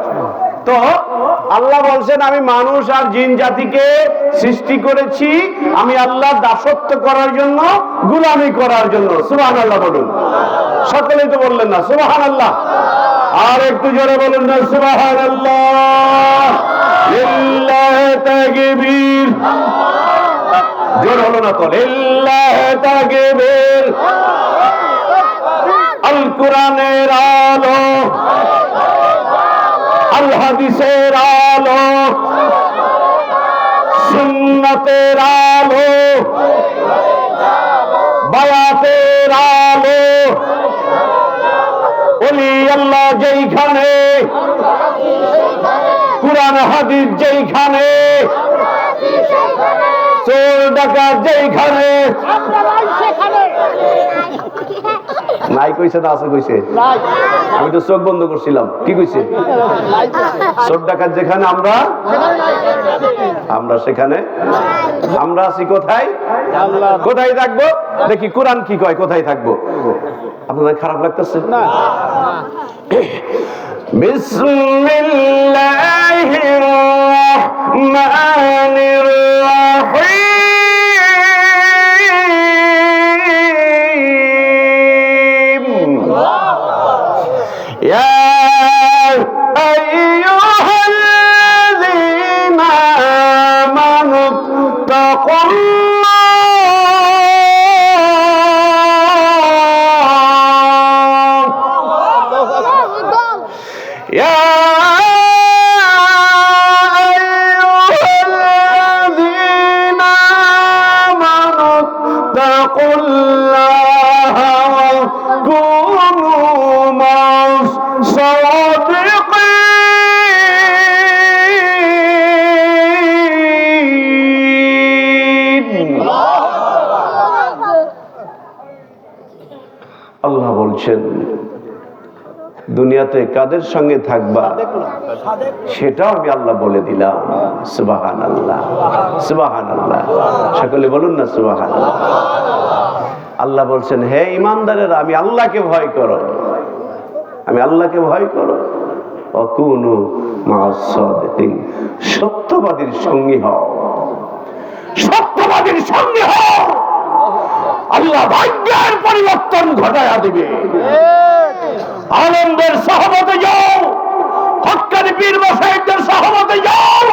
Speaker 1: তো আল্লাহ বলছেন আমি মানুষ আর জিন জাতিকে সৃষ্টি করেছি আমি আল্লাহ দাসত্ব করার জন্য, গোলামি করার জন্য। সুবহানাল্লাহ বলুন। সকলেই তো বললেন না সুবহানাল্লাহ? আর একটু জোরে বলুন না সুবহানাল্লাহ। লিল্লাহি তাকবীর। জোর হলো না তো? লিল্লাহি তাকবীর। আল কোরআনের আলো, আল হাদিসের আলো, সুন্নতের আলো, বায়াতের আলো, ওলি আল্লাহ যেইখানে, কুরআন হাদিস যেইখানে, চোর ডাকাত যেইখানে। নাই কইছে না আছে কইছে? আমি তো চোখ বন্ধ করছিলাম। কি কইছে? চোর ডাকাত যেখানে আমরা সেখানে। আমরা আছি কোথায়? কোথায় থাকবো? দেখি কোরআন কি কয় কোথায় থাকবো। আপনাদের খারাপ লাগতেছে না? বিসমিল্লাহির রাহমানির রাহিম। يا أيها الذين آمنوا اتقوا الله. يا أيها দুনিয়াতে কাদের সঙ্গে থাকবা সেটাও আমি আল্লাহ বলে দিলাম। সুবহানাল্লাহ, সুবহানাল্লাহ। সকলে বলুন না সুবহানাল্লাহ। আল্লাহ বলছেন, হে ঈমানদারেরা, আমি আল্লাহকে ভয় করো, আমি আল্লাহকে ভয় করো। ওয়াকুনু মা'আস সাদিকিন, সত্যবাদীর সঙ্গী হও, সত্যবাদীর সঙ্গী হও। আল্লাহ ভাগ্যের পরিবর্তন ঘটায়া দিবে। আলেমদের সহমতে যাও, হক্কানি পীর মাশায়েখদের সহমতে যাও,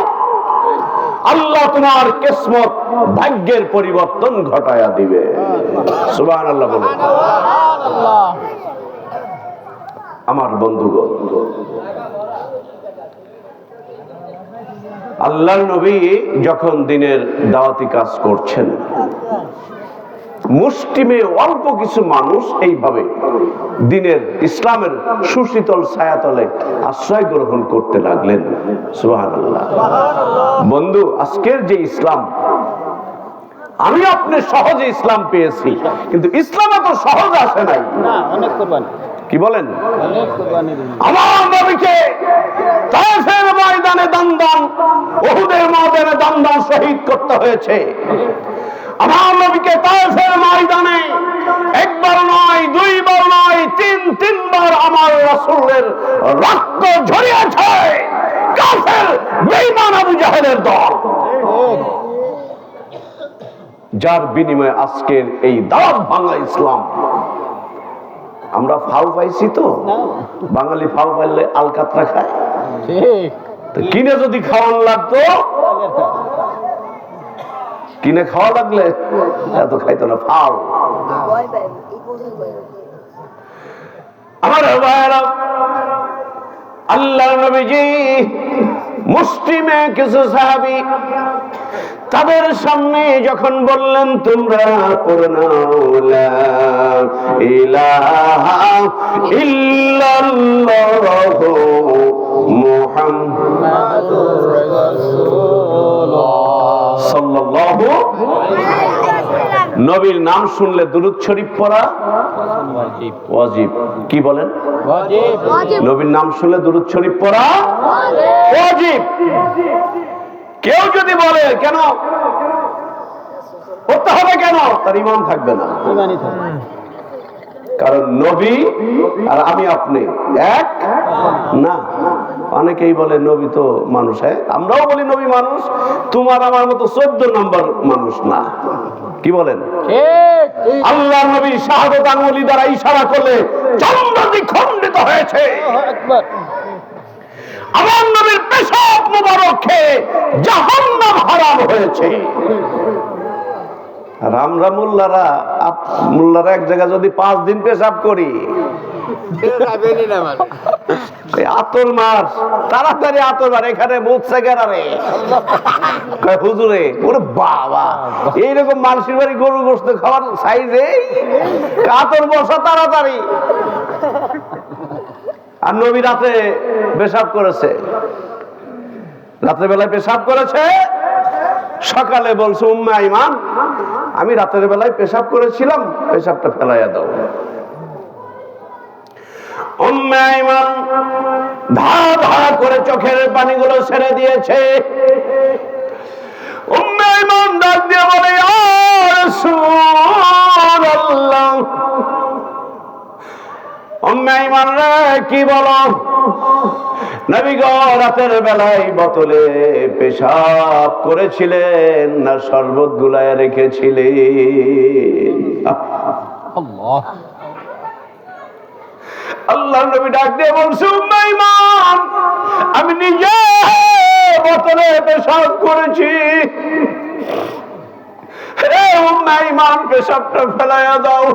Speaker 1: আল্লাহ তোমার কিসমত ভাগ্যের পরিবর্তন ঘটায়া দিবে। সুবহানাল্লাহ বলুন। সুবহানাল্লাহ। আমার বন্ধুগণ, আল্লাহর নবী যখন দিনের দাওয়াতি কাজ করছেন, মুষ্টিমে অল্প কিছু মানুষ এইভাবে দিনের ইসলামের সুশীতল ছায়াতলে আশ্রয় গ্রহণ করতে লাগলেন। সুবহানাল্লাহ। বন্ধু, আজকের যে ইসলাম, আমি আপনি সহজে ইসলাম পেয়েছি, কিন্তু ইসলাম এত সহজ আসে নাই। কি বলেন? আমার নবীকে তায়েফের ময়দানে দমদম, উহুদের ময়দানে দমদম শহীদ করতে হয়েছে। আমার নবীকে তায়েফের ময়দানে একবার নয়, দুইবার নয়, তিনবার আমার রাসূলের রক্ত ঝরিয়েছে কাফের বেঈমান আবু জাহেলের দল, যার বিনিময়ে আজকের এই দাওয়াত বাংলা ইসলাম। আমরা ফাউ পাইছি তো, বাঙালি ফাউ পাইলে আলকাতরা খায়, কিনে যদি খাওয়ান লাগতো, কিনে খাওয়া লাগলে এত খাইতো না, ফাউ। আমার ভাইয়েরা, আল্লাহর নবীজি মুসলিমে কিছু সাহাবী তাদের সামনে যখন বললেন, তোমরা পড়ে নাও লা ইলাহা ইল্লাল্লাহু মুহাম্মাদুর রাসূলুল্লাহ সাল্লাল্লাহু আলাইহি ওয়াসাল্লাম। নবীর নাম শুনলে দুরূদ শরীফ পড়া ওয়াজিব। ওয়াজিব কি বলেন? ওয়াজিব। নবীর নাম শুনলে দুরূদ শরীফ পড়া ওয়াজিব। কেউ যদি বলে কেন করতে হবে, কেন, তার ঈমান থাকবে না। কারণ নবী আর আমি আপনি এক না। অনেকেই বলে নবী তো মানুষ, হ্যাঁ আমরাও বলি নবী মানুষ, তোমার আমার মতো 14 নম্বর মানুষ না। কি বলেন? আল্লাহর নবী শাহাদাত আঙ্গুলি দ্বারা ইশারা করলে চন্দ্র দ্বিখণ্ডিত হয়েছে। আমার নবীর পেশাব মুবারক খেয়ে জাহান্নাম হারাম হয়েছে। রামরা মোল্লারা এক জায়গায় যদি 5 দিন পেশাব করি, আতর মার, তাড়াতাড়ি আতর মার, এখানে বুঝছে গেরারে হুজুরে, ওরে বাবা, এইরকম মানুষের বাড়ি গরু গোশত খাওয়ার সাইজে আতর বসা তাড়াতাড়ি। আর নবী রাতে পেশাব করেছে, রাতের বেলায় পেশাব করেছে, সকালে বলছে, উম্মে আইমান, আমি রাতের বেলায় পেশাব করেছিলাম, পেশাবটা ফেলাইয়া দাও। উম্মে আইমান ধার ধার করে চোখের পানিগুলো ছেড়ে দিয়েছে। উম্মে আইমান ডাক দিয়ে বলে, ইয়া রাসূলুল্লাহ, উম্মে আইমান রে, কি বলো? নবী গো, রাতের বেলায় বোতলে পেশাব করেছিলেন না শরবত গুলায় রেখেছিলেন? আল্লাহ নবী ডাক দিয়ে বলছে, উম্মে আইমান, আমি নিজে বোতলে পেশাব করেছি। হে উম্মে আইমান, পেশাবটা ফেলাইয়া দাও।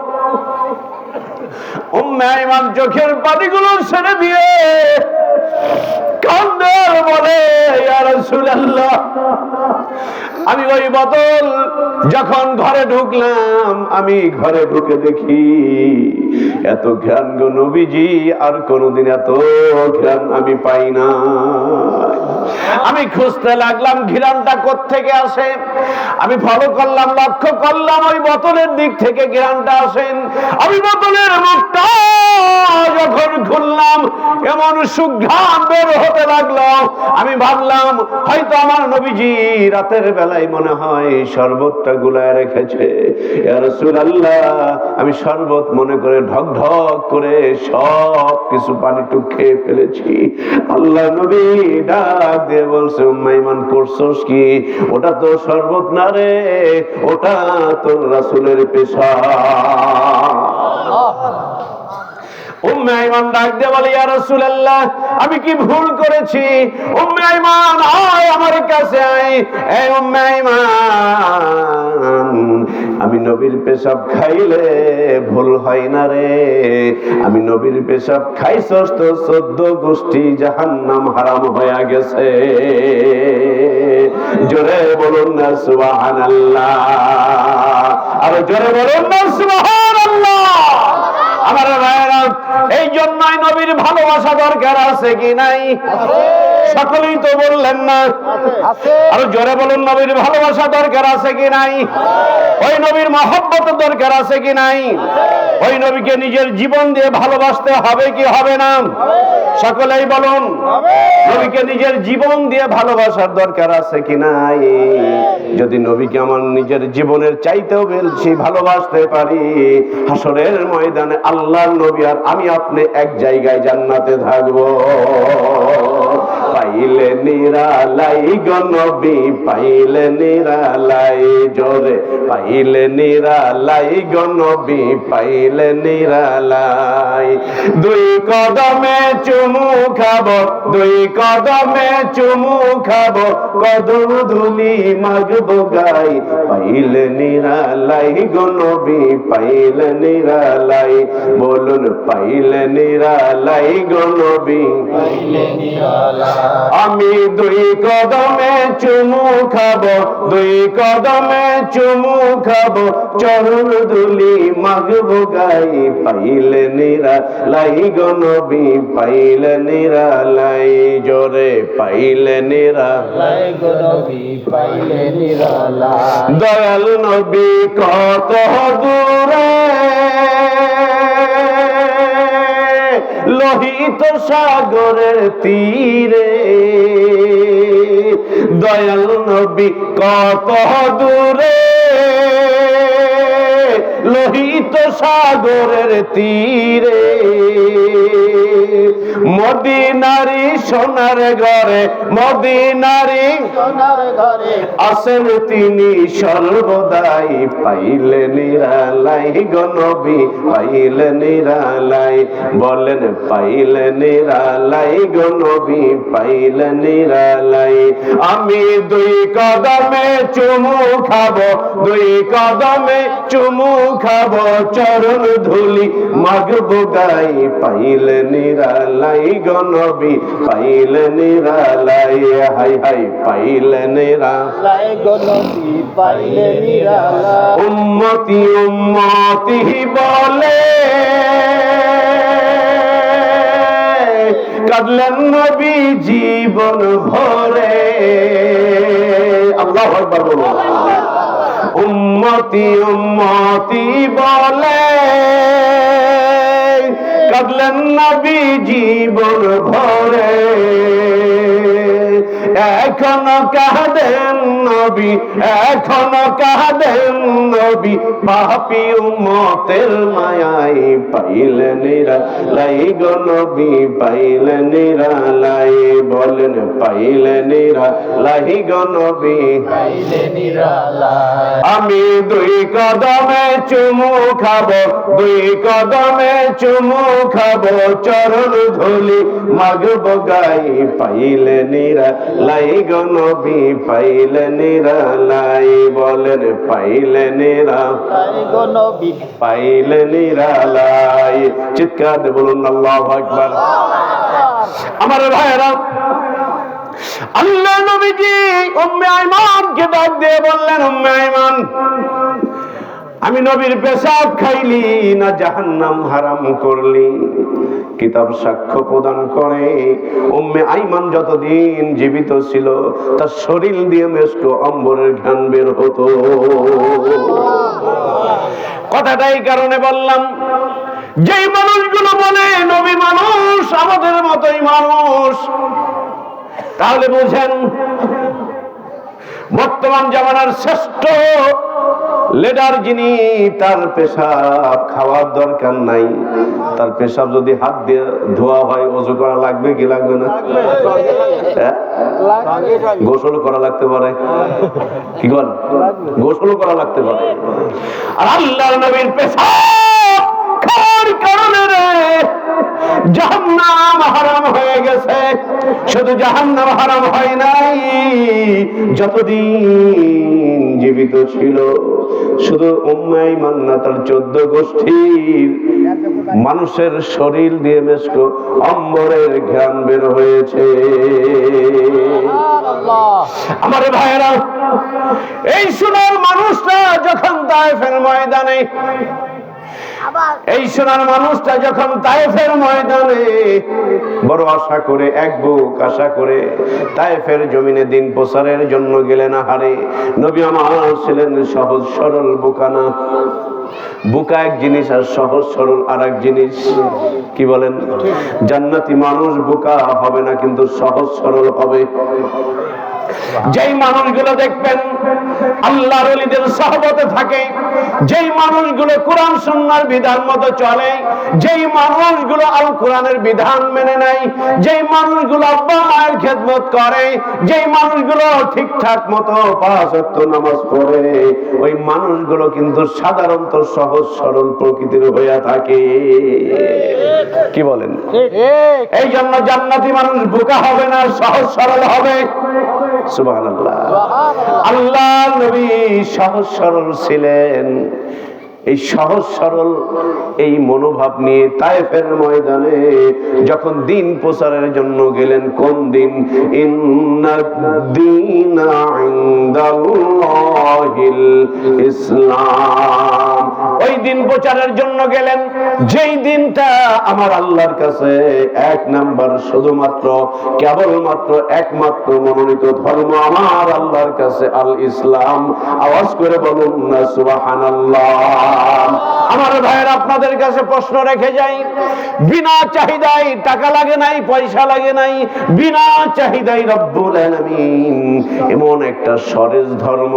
Speaker 1: উম্মে আইমান চোখের পানিগুলো ছেড়ে দিয়ে কান্দে বলে, ইয়া রাসূলুল্লাহ, আমি ওই বোতল যখন ঘরে ঢুকলাম, আমি ঘরে ঢুকে দেখি এত ঘ্রাণ গো নবীজি, আর কোনদিন এত ঘ্রাণ আমি পাই না। আমি খুঁজতে লাগলাম ঘিরানটা কোত্থেকে আসে। আমি ফলো করলাম, লক্ষ্য করলাম ওই বোতলের দিক থেকে ঘিরানটা আসেন। আমি বোতলের মুখটা যখন খুললাম এমন সুঘ্রাণ বের হতে লাগলো। আমি ভাবলাম হয়তো আমার নবীজি রাতের বেলায় মনে হয় শরবতটা গুলায় রেখেছে। ইয়া রাসূলুল্লাহ, আমি শরবত মনে করে ঢক ঢক করে সব কিছু পানিটুক খেয়ে ফেলেছি। আল্লাহ নবী ডাক দিয়ে বলছে, উম্মে আইমান করছস কি? ওটা তো শরবত না রে, ওটা তোর রাসূলের পেশাব। উম্মে আইমান ডাক দিয়ে বলে, ইয়া রাসূলুল্লাহ, আমি কি ভুল করেছি? উম্মে আইমান আয় আমার কাছে আয়। এই উম্মে আইমান, আমি নবীর পেশাব খাইলে ভুল হয় না রে। আমি নবীর পেশাব খাইছস তো 14 গোষ্ঠী জাহান্নাম হারাম হয়ে গেছে। জোরে বলুন না সুবহানাল্লাহ। আর জোরে বলুন না সুবহানাল্লাহ। আমার ভাইরা, এই জন্যই নবীর ভালোবাসা দরকার আছে কি নাই? সকলেই তো বললেন না। আর জোরে বলুন, নবীর ভালোবাসা দরকার আছে কি নাই? ওই নবীর মহব্বত দরকার আছে কি নাই? ওই নবীকে নিজের জীবন দিয়ে ভালোবাসতে হবে কি হবে না? সকলেই বলুন, নবীকে নিজের জীবন দিয়ে ভালোবাসার দরকার আছে কি নাই? যদি নবীকে আমার নিজের জীবনের চাইতেও বেশি ভালোবাসতে পারি, হাসরের ময়দানে আল্লাহর নবী আর আমি আপনি এক জায়গায় জান্নাতে থাকবো। পাইলে নিরালাই গো নবী, পাইলে নিরালাই। জোরে পাইলে নিরালাই গো নবী, পাইলে নিরালাই। দুই কদমে চুমু খাবো, দুই কদমে চুমু খাবো, কদম ধুলি মাগবো গাই। পাইলে নিরালাই গো নবী, পাইলে নিরালাই। বলুন পাইলে নিরালাই গো নবী, পাইলে নিরালাই। আমি দুই কদমে চুমু খাবো, দুই কদমে চুমু খাবো, চরণ ধুলি মাগবো গাই। পাইলে নিরালাই গো নবী, পাইলে নিরালাই। জোরে পাইলে নিরালাই গো নবী, পাইলে নিরালাই। দয়াল নবী কত দূরে, লোহিত সাগরের তীরে। দয়াল নবী কত দূরে, লোহিত সাগরের তীরে। মদিনারি সোনার ঘরে, মদিনারি সোনার ঘরে আছেন তিনি সর্বদাই। পাইলে নিরালাই গো নবী, পাইলে নিরালাই। বলেন পাইলে নিরালাই গো নবী, পাইলে নিরালাই। আমি দুই কদমে চুমু খাবো, দুই কদমে চুমু খাবো, চরণ ধুলি মাগবো গাই। পাইলে নিরালাই গো নবী, পাইলে নিরালাই। হাই হাই পাইলে নিরালাই গো নবী, পাইলে নিরালাই। উম্মতি উম্মতি বলে কাঁদলেন নবী জীবন ভরে। আল্লাহু আকবার বলুন। উম্মতি উম্মতি বলে কাঁদলেন নবী জীবন ভরে। এখনো কাঁদেন নবী, এখনো কাঁদেন নবী, পাপী উম্মতের মায়ায়। পাইলে নিরালাই গো নবী, পাইলে নিরালাই। বলেন পাইলে নিরালাই গো নবী, পাইলে নিরালাই। আমি দুই কদমে চুমু খাবো, দুই কদমে চুমু খাবো, চরণ ধুলি মাগবো গাই। পাইলে নিরালাই গো নবী, পাইলে নিরালাই। বলেন পাইলে নিরালাই গো নবী, পাইলে নিরালাই। চিৎকার দিয়ে বলুন আল্লাহু আকবার। আমার ভাইরা, আল্লাহ নবীজি উম্মে আইমানকে ডাক দিয়ে বললেন, উম্মে আইমান আমি নবীর পেশাব খাইলি না জাহান্নাম হারাম করলি? কিতাব সাক্ষ্য প্রদান করে উম্মে আইমান যতদিন জীবিত ছিল তার শরীর দিয়ে মেস্ক অম্বরের ঘ্রাণ বের হতো। কথাটা এই কারণে বললাম, যেই মানুষগুলো বলে নবী মানুষ আমাদের মতোই মানুষ, তাহলে বুঝেন বর্তমান জামানার শ্রেষ্ঠ লিডার যিনি, তার পেশাব খাওয়ার দরকার নাই। তার পেশাব যদি হাত দিয়ে ধোয়া হয় ওযু করা লাগবে কি লাগবে না? গোসল করা লাগতে পারে, কি বল? গোসল করা লাগতে পারে। আর আল্লাহর নবীর পেশাব খাওয়ার কারণে জাহান্নাম হারাম হয়ে গেছে। শুধু জাহান্নাম হারাম হয় নাই, যতদিন জীবিত ছিল শুধু উম্মে আইমান না, তার 14 গোষ্ঠীর মানুষের শরীর দিয়ে মেস্ক অম্বরের ঘ্রাণ বের হয়েছে। আমার ভাইরা, এই সোনার মানুষটা যখন তায়েফের ময়দানে, এই সোনার মানুষটা যখন তায়েফের ময়দানে বড় আশা করে, এক বুক আশা করে তায়েফের জমিনে দিন প্রচারের জন্য গেলেন। আহারে, নবী আমার ছিলেন সহজ সরল বোকা না। বোকা এক জিনিস আর সহজ সরল আর এক জিনিস। কি বলেন? জান্নাতি মানুষ বোকা হবে না, কিন্তু সহজ সরল হবে। যেই মানুষগুলো দেখবেন আল্লাহর ওলিদের সহবতে থাকে, যেই মানুষগুলো কোরআন সুন্নাহর বিধান মতো চলে, যেই মানুষগুলো আল কোরআনের বিধান মেনে নেয়, যেই মানুষগুলো আব্বা মায়ের খেদমত করে, যেই মানুষগুলো ঠিকঠাক মতো 5 ওয়াক্ত নামাজ পড়ে, ওই মানুষগুলো কিন্তু সাধারণত সহজ সরল প্রকৃতির হয়ে থাকে। কি বলেন? এই জন্য জান্নাতি মানুষ বোকা হবে না, সহজ সরল হবে। সুবহানাল্লাহ। আল্লাহর নবী সহজ সরল ছিলেন। এই সহজ সরল এই মনোভাব নিয়ে তায়েফের ময়দানে যখন দিন প্রচারের জন্য গেলেন, কোন দিন? ইন্নাদ-দীনা ইনদাল্লাহিল ইসলাম। ওই দিন প্রচারের জন্য গেলেন, যেই দিনটা আমার আল্লাহর কাছে 1 নাম্বার, শুধুমাত্র কেবলমাত্র একমাত্র মনোনীত ধর্ম আমার আল্লাহর কাছে আল ইসলাম। আওয়াজ করে বলুন না সুবহানাল্লাহ। আমার ভাইয়ের, আপনাদের কাছে প্রশ্ন রেখে যাই, বিনা চাহিদায়, টাকা লাগে নাই, পয়সা লাগে নাই, বিনা চাহিদায় রব্বুল আলামিন এমন একটা সরেজ ধর্ম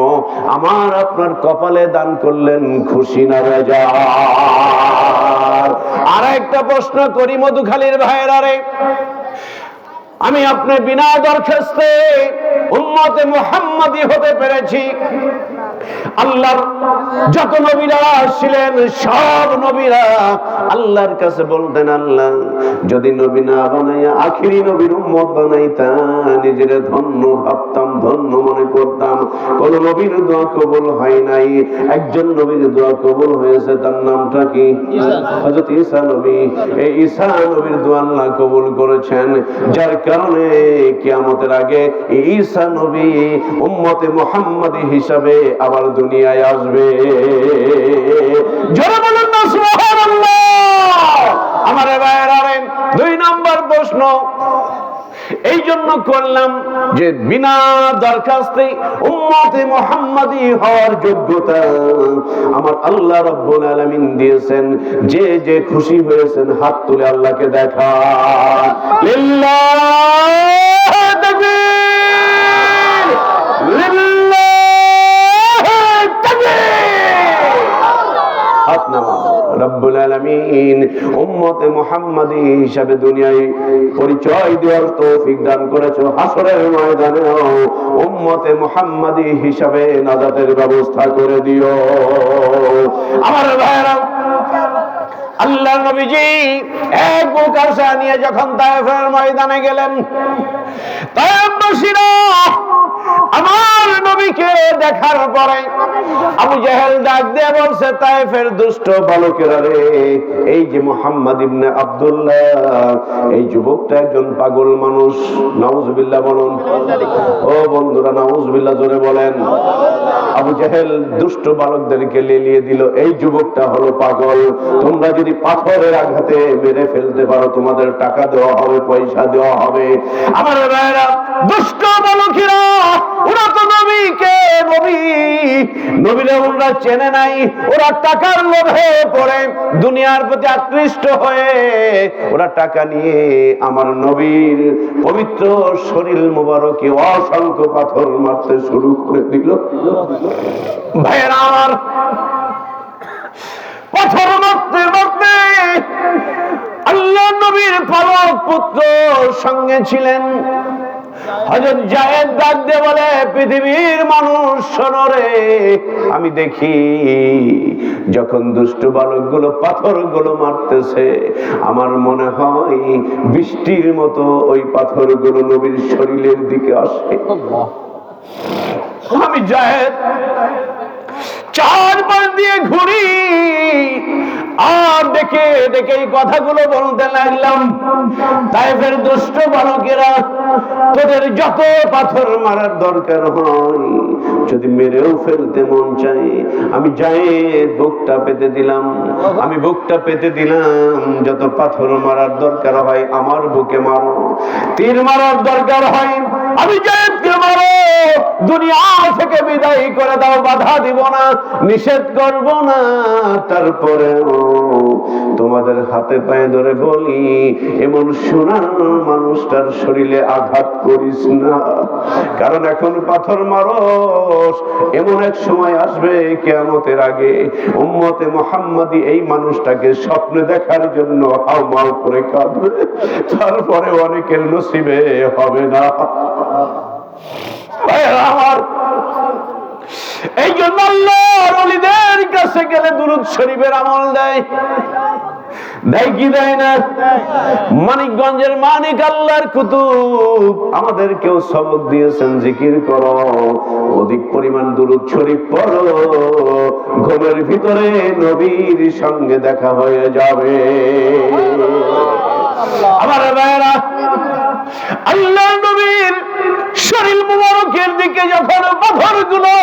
Speaker 1: আমার আপনার কপালে দান করলেন, খুশি না বেজার? আর একটা প্রশ্ন করি মধুখালীর ভাইয়েরা রে, আমি আপনি বিনা দরখাস্তে উম্মতে মুহাম্মাদি হতে পেরেছি। আল্লাহর যত নবীরা ছিলেন সব নবীরা আল্লাহর কাছে বলতেন, আল্লাহ যদি নবী না বানাইয়া আখিরি নবীর উম্মত বানাইতা, নিজের ধন্য ভাবতাম, ধন্য মনে করতাম। কোন নবীর দোয়া কবুল হয় নাই, একজন নবীর দোয়া কবুল হয়েছে, তার নামটা কি? হযরত ঈসা নবী। এই ঈসা নবীর দোয়া আল্লাহ কবুল করেছেন, যার কারণে কিয়ামতের আগে ঈসা নবী উম্মতে মুহাম্মাদি হিসাবে আবার দুনিয়ায় আসবে। জোরে বলুন না সুবহানাল্লাহ। আমার ভাইয়েরা, 2 নম্বর প্রশ্ন এই জন্য করলাম যে বিনা দরখাস্তে উম্মতে মুহাম্মাদি হওয়ার যোগ্যতা আমার আল্লাহ রাব্বুল আলামিন দিয়েছেন। যে যে খুশি হয়েছেন হাত তুলে আল্লাহকে দেখান। লিল্লাহ তাকবীর, লিল্লাহ তাকবীর। হাত নামান। রব্বুল আলামিন উম্মতে মুহাম্মাদি হিসাবে দুনিয়ায় পরিচয় দেওয়ার তৌফিক দান করেছো। হাসরের ময়দানেও উম্মতে মুহাম্মাদি হিসাবে নাজাতের ব্যবস্থা করে দিও। আমার ভাইরা, আল্লাহ নবীজি এক বুক আশা নিয়ে যখন তায়েফের ময়দানে গেলেন, তায়েফবাসীরা আমার নবীকে দেখার পরে আবু জেহেল ডাক দিয়ে বলছে, তায়েফের দুষ্ট বালকেরা রে, এই যে মুহাম্মদ ইবনে আব্দুল্লাহ, এই যুবকটা একজন পাগল মানুষ। নাউজুবিল্লাহ বলুন। ও বন্ধুরা, নাউজুবিল্লাহ জোরে বলেন। আবু জেহেল দুষ্ট বালকদেরকে লেলিয়ে দিল, এই যুবকটা হলো পাগল, তোমরা যদি পাথরের আঘাতে মেরে ফেলতে পারো তোমাদের টাকা দেওয়া হবে, পয়সা দেওয়া হবে। আমার ভাইরা, দুষ্ট বালকেরা, ওরা তো নবীকে নবীরা ওরা চেনে নাই, ওরা টাকার লোভে পড়ে দুনিয়ার প্রতি আকৃষ্ট হয়ে ওরা টাকা নিয়ে আমার নবীর পবিত্র শরীর মোবারকে অসংখ্য পাথর মারতে শুরু করে দিল। ভাইয়েরা আমার, পাথর মারতে মারতে আল্লাহ নবীর পালক পুত্র সঙ্গে ছিলেন হযরত জায়েদ ডাক দিয়ে বলে, পৃথিবীর মানুষ শোনো রে, আমি দেখি যখন দুষ্ট বালকগুলো পাথরগুলো মারতেছে আমার মনে হয় বৃষ্টির মতো ওই পাথরগুলো নবীর শরীরের দিকে আসে। আমি জায়েদ চারপাশ দিয়ে ঘুরি আর দেখে দেখে এই কথাগুলো বলতে লাগলাম, তায়েফের দুষ্ট বালকেরা, তোদের যত পাথর মারার দরকার হয়, যদি মেরেও ফেলতে মন চাই, আমি জায়েদ বুকটা পেতে দিলাম, আমি বুকটা পেতে দিলাম, যত পাথর মারার দরকার হয় আমার বুকে মারো, তীর মারার দরকার হয় আমি জায়েদকে মারো, দুনিয়া থেকে বিদায় করে দাও, বাধা দিব না, নিষেধ করব না, তারপরেও তোমাদের হাতে পায়ে ধরে বলি, এমন সোনার মানুষটার শরীরে আঘাত করিস না, কারণ এখন পাথর মারস, এমন এক সময় আসবে কিয়ামতের আগে উম্মতে মুহাম্মাদি এই মানুষটাকে স্বপ্নে দেখার জন্য হাউমাউ করে কাঁদবে, তারপরে অনেকের নসিবে হবে না। আমার এই জন্য আল্লাহর ওলিদের কাছে গেলে দুরূদ শরীফের আমল দেয়, দেয় কি দেয় না? মানিকগঞ্জের মানিক আল্লাহর কুতুব আমাদেরকেও সবক দিয়েছেন, জিকির করো, অধিক পরিমাণ দুরূদ শরীফ পড়ো, ঘুমের ভিতরে নবীর সঙ্গে দেখা হয়ে যাবে। আমার ভাইয়েরা, আল্লাহ নবীর শরীর মুবারকের দিকে যখন পাথরগুলো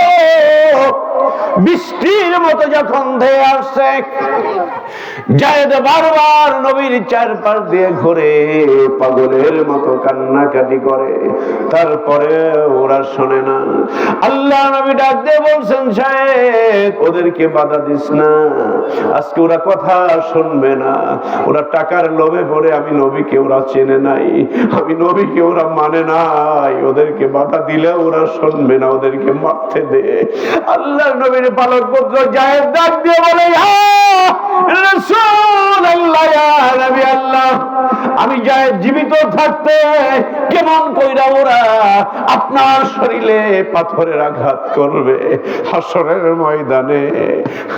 Speaker 1: বৃষ্টির মতো যখন ধেয়ে আসছে, জায়েদ বারবার নবীর চারপাশ দিয়ে ঘুরে পাগলের মতো কান্নাকাটি করে, তারপরে ওরা শোনে না। আল্লাহ নবী ডাক দিয়ে বলছেন, জায়েদ ওদেরকে বাধা দিস না, আজকে ওরা কথা শুনবে না, ওরা টাকার লোভে পড়ে আমি নবীকে ওরা চেনে নাই, আমি নবীকে ওরা মানে নাই, ওদেরকে বাধা দিলে ওরা শুনবে না, ওদেরকে মারতে দে। আল্লাহ নবীর পালক পুত্র জায়েদ ডাক দিয়ে বলে, আমি জায়েদ জীবিত থাকতে কেমন কইরা ওরা আপনার শরীরে পাথরের আঘাত করবে, হাসরের ময়দানে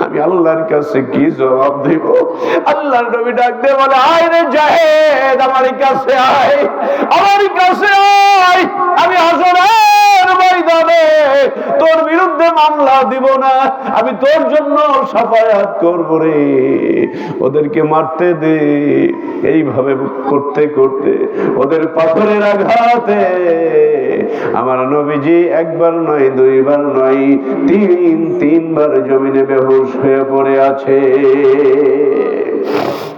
Speaker 1: আমি আল্লাহর কাছে কি জবাব দিব? আল্লাহর নবী ডাক দিয়ে বলে, আয় রে জায়েদ, আমার কাছে আয়, আমার কাছে আয়, আমি হাসরের ময়দানে তোর বিরুদ্ধে মামলা দিব না, আমি তোর জন্য শাফায়াত করব রে, ওদেরকে মারতে দে। এইভাবে করতে করতে ওদের পাথরের আঘাতে আমার নবীজি একবার নয়, দুইবার নয়, তিনবার জমিনে বেহুশ হয়ে পড়ে আছে।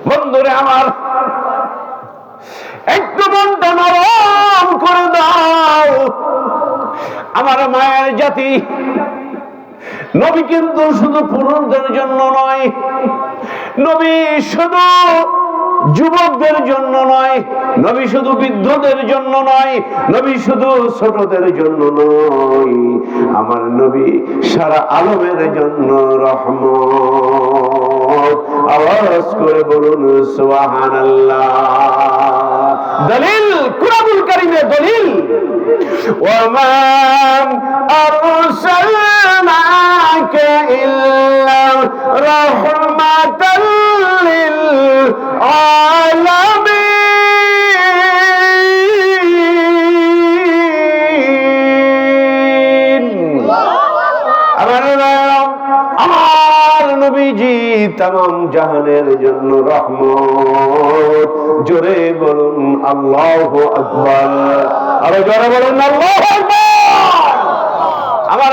Speaker 1: বন্ধুরে আমার, একটু মনটা নরম করে দাও। আমার মায়ের জাতি, নবী কিন্তু শুধু পুরুষদের জন্য নয়, নবী শুধু যুবকদের জন্য নয়, নবী শুধু বৃদ্ধদের জন্য নয়, নবী শুধু ছোটদের জন্য নয়, আমার নবী সারা আলমের জন্য রহমত। আওয়াজ করে বলুন সুবহানাল্লাহ। দলিল কুরআনুল কারীমে দলিল, ওয়া আরসালনাকা ইল্লা রাহমাতাল লিল আলামিন। আমার নবীজি तमाम জাহানের জন্য রহমত। জোরে বলুন আল্লাহু আকবার, আরো জোরে বলুন আল্লাহু আকবার। আমার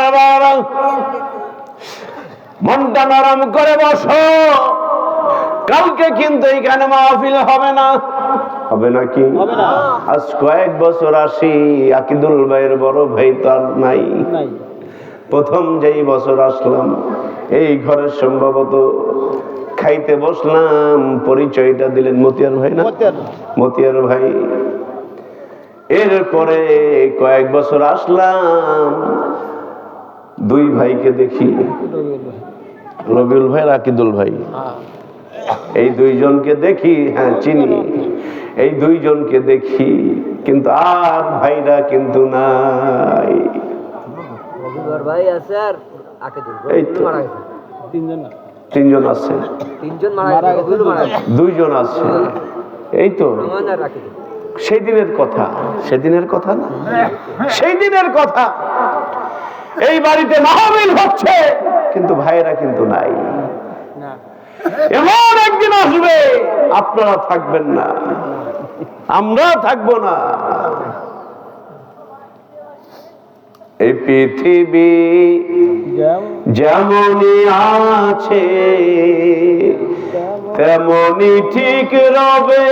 Speaker 1: মনটা নরম করে বসো, কালকে কিন্তু এইখানে মাহফিল হবে না। হবে নাকি? আজ কয়েক বছর আসি, আকিদুল ভাইয়ের বড় ভাই তো আর নাই। প্রথম যেই বছর আসলাম এই ঘরে সম্ভবত খাইতে বসলাম, পরিচয়টা দিলেন মতিয়ার ভাই না? মতিয়ার ভাই। এরপরে কয়েক বছর আসলাম, দুই ভাইকে দেখি, রবিউল ভাই আর আকিদুল ভাই। এই দুইজনকে দেখি, হ্যাঁ চিনি, এই দুইজনকে দেখি, কিন্তু আর ভাইরা কিন্তু নাই।
Speaker 3: ভাই আছে আর
Speaker 1: এই তো তিনজন আছে, দুইজন আছে, এই তো সেই দিনের কথা, সেদিনের কথা না, সেই দিনের কথা। এই বাড়িতে মাহফিল হচ্ছে কিন্তু ভাইরা কিন্তু নাই। এমন একদিন আসবে আপনারা থাকবেন না, আমরা থাকবো না। এই পৃথিবী যেমনই আছে তেমনই ঠিক রবে,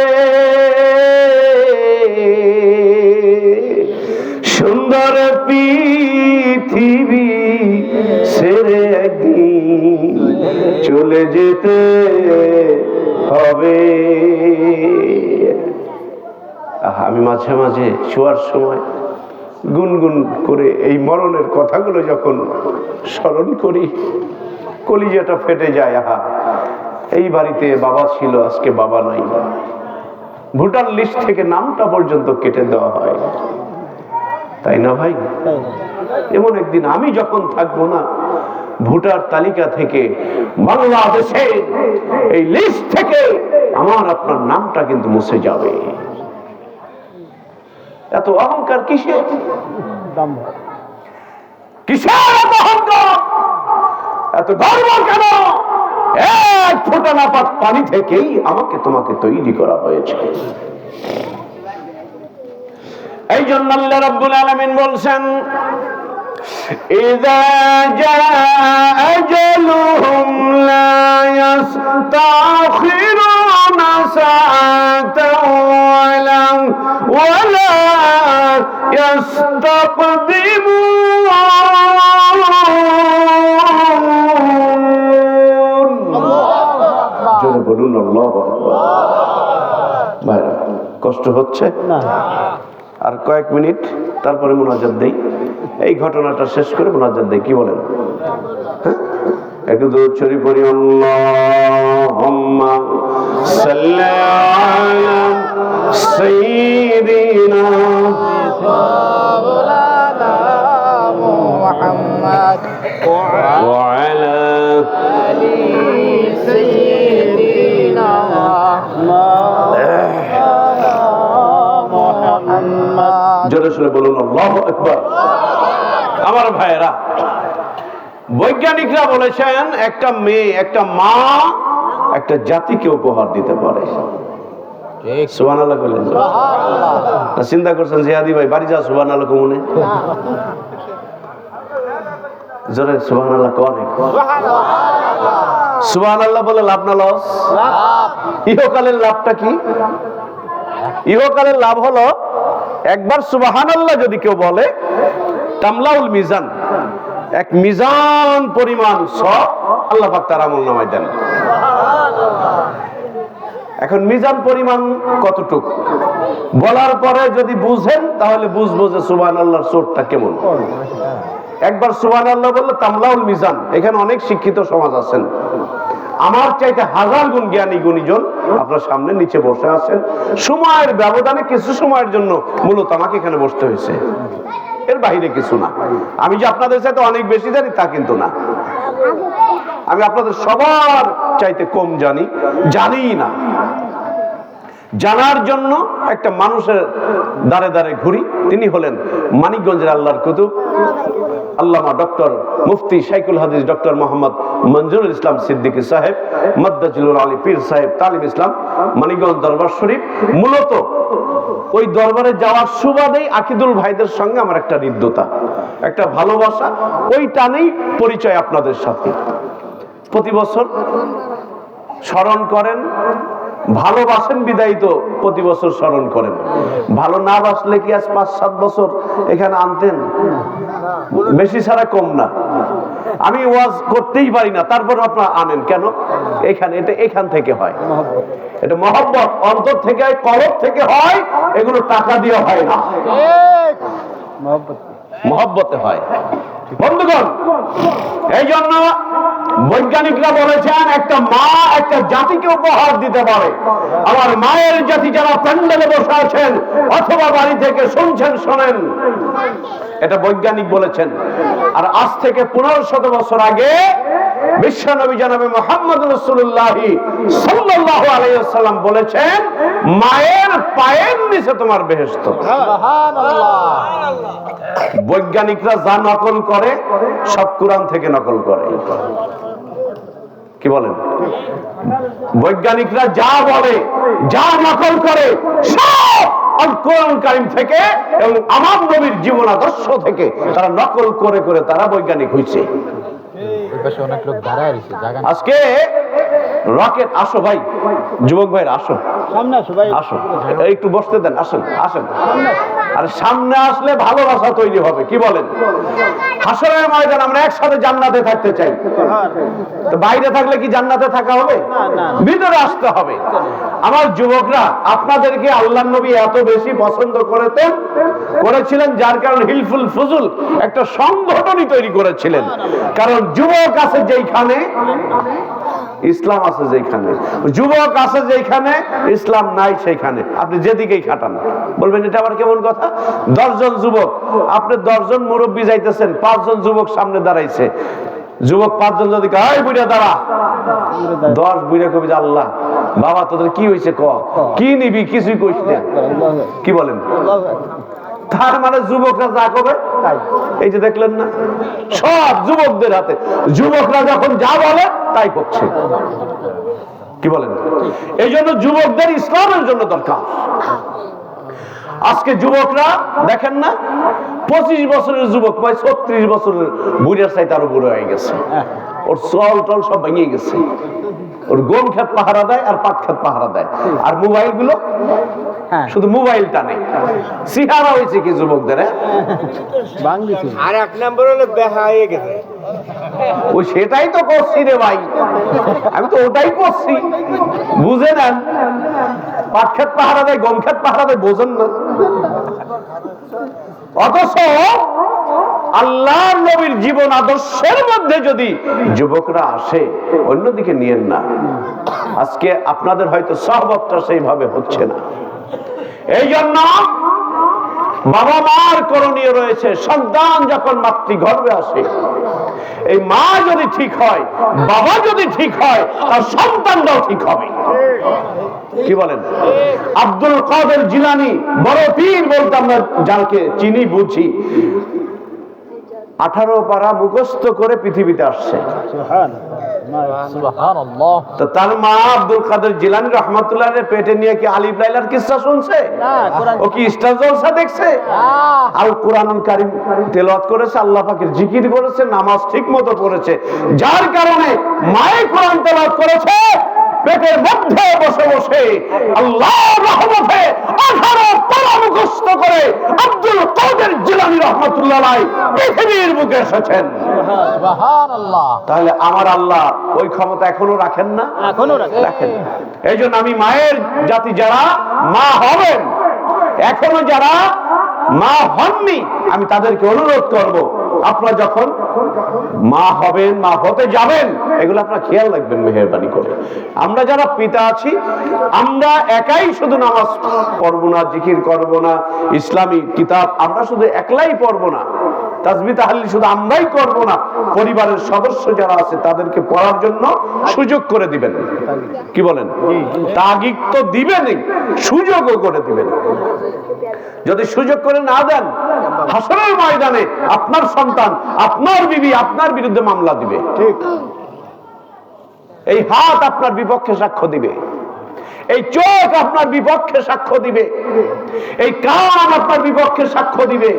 Speaker 1: সুন্দর পৃথিবী ছেড়ে একদিন চলে যেতে হবে। আমি মাঝে মাঝে শোয়ার সময় গুনগুন করে এই মরণের কথাগুলো যখন স্মরণ করি, কলিজাটা ফেটে যায়। আহা, এই বাড়িতে বাবা ছিল, আজকে বাবা নাই। ভোটার লিস্ট থেকে নামটা পর্যন্ত কেটে দেওয়া হয়, তাই না ভাই? এমন একদিন আমি যখন থাকবো না, ভোটার তালিকা থেকে, বাংলাদেশের এই লিস্ট থেকে আমার আপনার নামটা কিন্তু মুছে যাবে। এত অহংকার কিসের? কিসের এত অহংকার, এত গর্ব কেন? এক ফোঁটা নাপাক পানি থেকেই আমাকে তোমাকে তৈরি করা হয়েছে। এই জন্য আল্লাহ রাব্বুল আলামিন বলছেন, ইযা জাআ আজালুহুম লা ইস্তাখিরুনা সাআতান ওয়ালা ইস্তাকদিমুন। জোরে বলুন আল্লাহু আকবার। ভাইরা, কষ্ট হচ্ছে না? আর কয়েক মিনিট তারপরে মুনাজাত দেই, এই ঘটনাটা শেষ করে মুনাজাত দেই, কি বলেন? হ্যাঁ, একটু দরুদ শরীফ পড়ি। আল্লাহুম্মা সাল্লি আলা সাইয়্যিদিনা মাওলানা মুহাম্মদ ওয়া আলা আলি সাইয়্যিদিনা জোরে সোরে বলুন আল্লাহু আকবার। আমার ভাইয়েরা, বৈজ্ঞানিকরা বলেছেন একটা মেয়ে, একটা মা একটা জাতিকে উপহার দিতে পারে। সুবহানাল্লাহ বলেন। চিন্তা করছেন জিহাদি ভাই, বাড়ি যা সুবহানাল্লাহ কমনে জোরে সুবহানাল্লাহ কোন? সুবহানাল্লাহ বলে লাভ না লস? ইহকালের লাভটা কি? ইহকালের লাভ হলো একবার সুবহানাল্লাহ যদি কেউ বলে, তামলাউল মিজান, এক মিজান পরিমাণ সব আল্লাহ পাক তার আমলনামায় দেন। এখন মিজান পরিমাণ কতটুকু বলার পরে যদি বুঝেন তাহলে বুঝবো যে সুবহানাল্লাহর চোটটা কেমন। একবার সুবহানাল্লাহ বললে তামলাউল মিজান। এখানে অনেক শিক্ষিত সমাজ আছেন, আমার চাইতে হাজার গুণ জ্ঞানী গুণীজন আপনার সামনে নিচে বসে আছেন। সময়ের ব্যবধানে কিছু সময়ের জন্য মূলত আমাকে এখানে বসতে হয়েছে, এর বাইরে কিছু না। আমি যে আপনাদের চাইতে অনেক বেশি জানি তা কিন্তু না, আমি আপনাদের সবার চাইতে কম জানি, জানি না। জানার জন্য একটা মানুষের দাঁড়ে দাঁড়ে ঘুরি, তিনি হলেন মানিকগঞ্জের আল্লাহর কুতুব আল্লামা ডক্টর মুফতি শাইখুল হাদিস ডক্টর মোহাম্মদ মঞ্জুরুল ইসলাম সিদ্দিকী সাহেব, মাদ্দাজিলুল আলী পীর সাহেব তালিম ইসলাম, মানিকগঞ্জ দরবার শরীফ। মূলত ওই দরবারে যাওয়ার সুবাদেই আকিদুল ভাইদের সঙ্গে আমার একটা হৃদ্যতা, একটা ভালোবাসা, ওই টানেই পরিচয় আপনাদের সাথে। প্রতি বছর স্মরণ করেন, ভালোবাসেন বিদায়ী তো প্রতি বছর স্মরণ করেন। ভালো না বাসলে কি আজ 5-7 বছর এখানে আনতেন? বেশি ছাড়া কম না। আমি ওয়াজ করতেই পারি না, তারপর আপনারা আনেন কেন? এখানে এটা এখান থেকে হয়, এটা মহব্বত অন্তর থেকে, কলব থেকে হয়, এগুলো টাকা দিয়ে হয় না, মহব্বতে হয়। বন্ধুগণ, এই জন্য বৈজ্ঞানিকরা বলেছেন একটা মা একটা জাতিকে উপহার দিতে পারে। আমার মায়ের জাতি যারা প্যান্ডেলে বসে আছেন অথবা বাড়ি থেকে শুনছেন, শোনেন, এটা বৈজ্ঞানিক বলেছেন। আর আজ থেকে 1500 বছর আগে বিশ্বনবী জনাবে মুহাম্মদ রাসূলুল্লাহ সাল্লাল্লাহু আলাইহি ওয়াসাল্লাম বলেছেন, মায়ের পায়ের নিচে তোমার বেহেশত। সুবহানাল্লাহ। বৈজ্ঞানিকরা যা নকল করে সব কোরআন থেকে নকল করে। কি বলেন? বৈজ্ঞানিকরা যা বলে, যা নকল করে সব কোরআন কারীম থেকে এবং আমার নবীর জীবন আদর্শ থেকে তারা নকল করে করে তারা বৈজ্ঞানিক হয়েছে। আজকে রকেট, আসো ভাই, যুবক ভাইরা আসো, সামনে আসো ভাই, আসো, একটু বসতে দেন, আসেন আসেন। আর সামনে আসলে ভালোবাসা তৈরি হবে। কি বলেন? হাসরের ময়দান আমরা একসাথে জান্নাতে থাকতে চাই, তো বাইরে থাকলে কি জান্নাতে থাকা হবে? ভিতরে আসতে হবে। আমার যুবকরা, আপনাদেরকে আল্লাহর নবী এত বেশি পছন্দ করেছিলেন, যার কারণে হিলফুল ফুজুল একটা সংগঠনই তৈরি করেছিলেন। কারণ যুবক আছে যেখানে ইসলাম আছে, যেখানে যুবক আছে যেখানে ইসলাম নাই সেখানে আপনি যেদিকেই খাটান। বলবেন এটা আবার কেমন কথা? 10 জন যুবক, আপনি 10 জন মুরব্বী যাইতেছেন, 5 জন যুবক সামনে দাঁড়াইছে, যুবক 5 জন যদি কয় বুড়া দাঁড়া, 10 বুড়া কবি আল্লাহ বাবা তোদের কি হয়েছে, কি নিবি, কিছুই কইস না। কি বলেন? তার মানে যুবকরা যা করবে তাই। এই যে দেখলেন না, সব যুবকদের হাতে, যুবকরা যখন যা বলে তাই করছে। কি বলেন? এই জন্য যুবকদের ইসলামের জন্য দরকার। আজকে যুবকরা দেখেন না, 25 বছরের যুবক 36 বছরের বুড়িয়ার চাইতে আরো বুড়ো হয়ে গেছে, ওর চল টল সব ভেঙে গেছে, ওর গম খেত পাহারা দেয় আর পাট খেত পাহারা দেয়, আর মোবাইল গুলো শুধু মোবাইলটা নেই। সিহারা হয়েছে কি যুবকদের?
Speaker 3: আর এক নম্বর হলো বেহা হয়ে গেছে।
Speaker 1: ওই সেটাই তো করছি রে ভাই, আমি তো ওটাই করছি, বুঝে নেন। পাট খেত পাহারা দেয়, গম খেত পাহারা দেয়, বোঝেন না। অথচ আল্লাহর নবীর জীবন আদর্শের মধ্যে যদি যুবকরা আসে, অন্যদিকে নিয়েন না। আজকে আপনাদের হয়তো সহবতটা সেইভাবে হচ্ছে না। এই জন্য বাবা মার করণীয় রয়েছে। সন্তান যখন মাতৃগর্ভে আসে, এই মা যদি ঠিক হয়, বাবা যদি ঠিক হয়, তার সন্তানরাও ঠিক হবে। কি বলেন? আব্দুল কাদের জিলানী বড় পীর বলতে আমরা যাকে চিনি বুঝি, 18 পারা মুখস্থ করে পৃথিবীতে আসছে। তো তার মা আব্দুল কাদের জিলানী রাহমাতুল্লাহ আলাইহি পেটে নিয়ে কি আলিফ লাইলার কিসসা শুনছে? ও কি স্টার জলসা দেখছে? আল কোরআনুল কারীম তেলাওয়াত করেছে, আল্লাহ পাকের জিকির করেছে, নামাজ ঠিকমতো পড়েছে, যার কারণে মায়ে কোরআন তেলাওয়াত করেছে পেটের মধ্যে বসে বসে। আল্লাহর রহমতে 18 পারা মুখস্থ করে আব্দুল কাদের জিলানী রাহমাতুল্লাহ আলাইহি পৃথিবীর বুকে এসেছেন। সুবহানাল্লাহ। তাহলে আমার আল্লাহ ওই ক্ষমতা এখনো রাখেন না? এখনো রাখেন। এই জন্য আমি মায়ের জাতি যারা মা হবেন, এখনো যারা মা হননি, আমি তাদেরকে অনুরোধ করব, আপনারা যখন মা হবেন, মা হতে যাবেন, এগুলো আপনারা খেয়াল রাখবেন মেহেরবানি করে। আমরা যারা পিতা আছি, আমরা একাই শুধু নামাজ পড়বো না, জিকির করব না, ইসলামী কিতাব আমরা শুধু একলাই পড়বো না, তাসবিহ তাহলিল শুধু আমরাই করব না, পরিবারের সদস্য যারা আছে তাদেরকে পড়ার জন্য সুযোগ করে দিবেন। কি বলেন? তাগিদ তো দিবেনই, সুযোগও করে দিবেন। যদি সুযোগ করে না দেন, হাসরের ময়দানে আপনার সন্তান, আপনার বিবি আপনার বিরুদ্ধে মামলা দিবে। ঠিক। এই হাত আপনার বিপক্ষে সাক্ষ্য দিবে, এই চোখ আপনার বিপক্ষে সাক্ষ্য দিবে, এই কান আপনার বিপক্ষে সাক্ষ্য দিবে।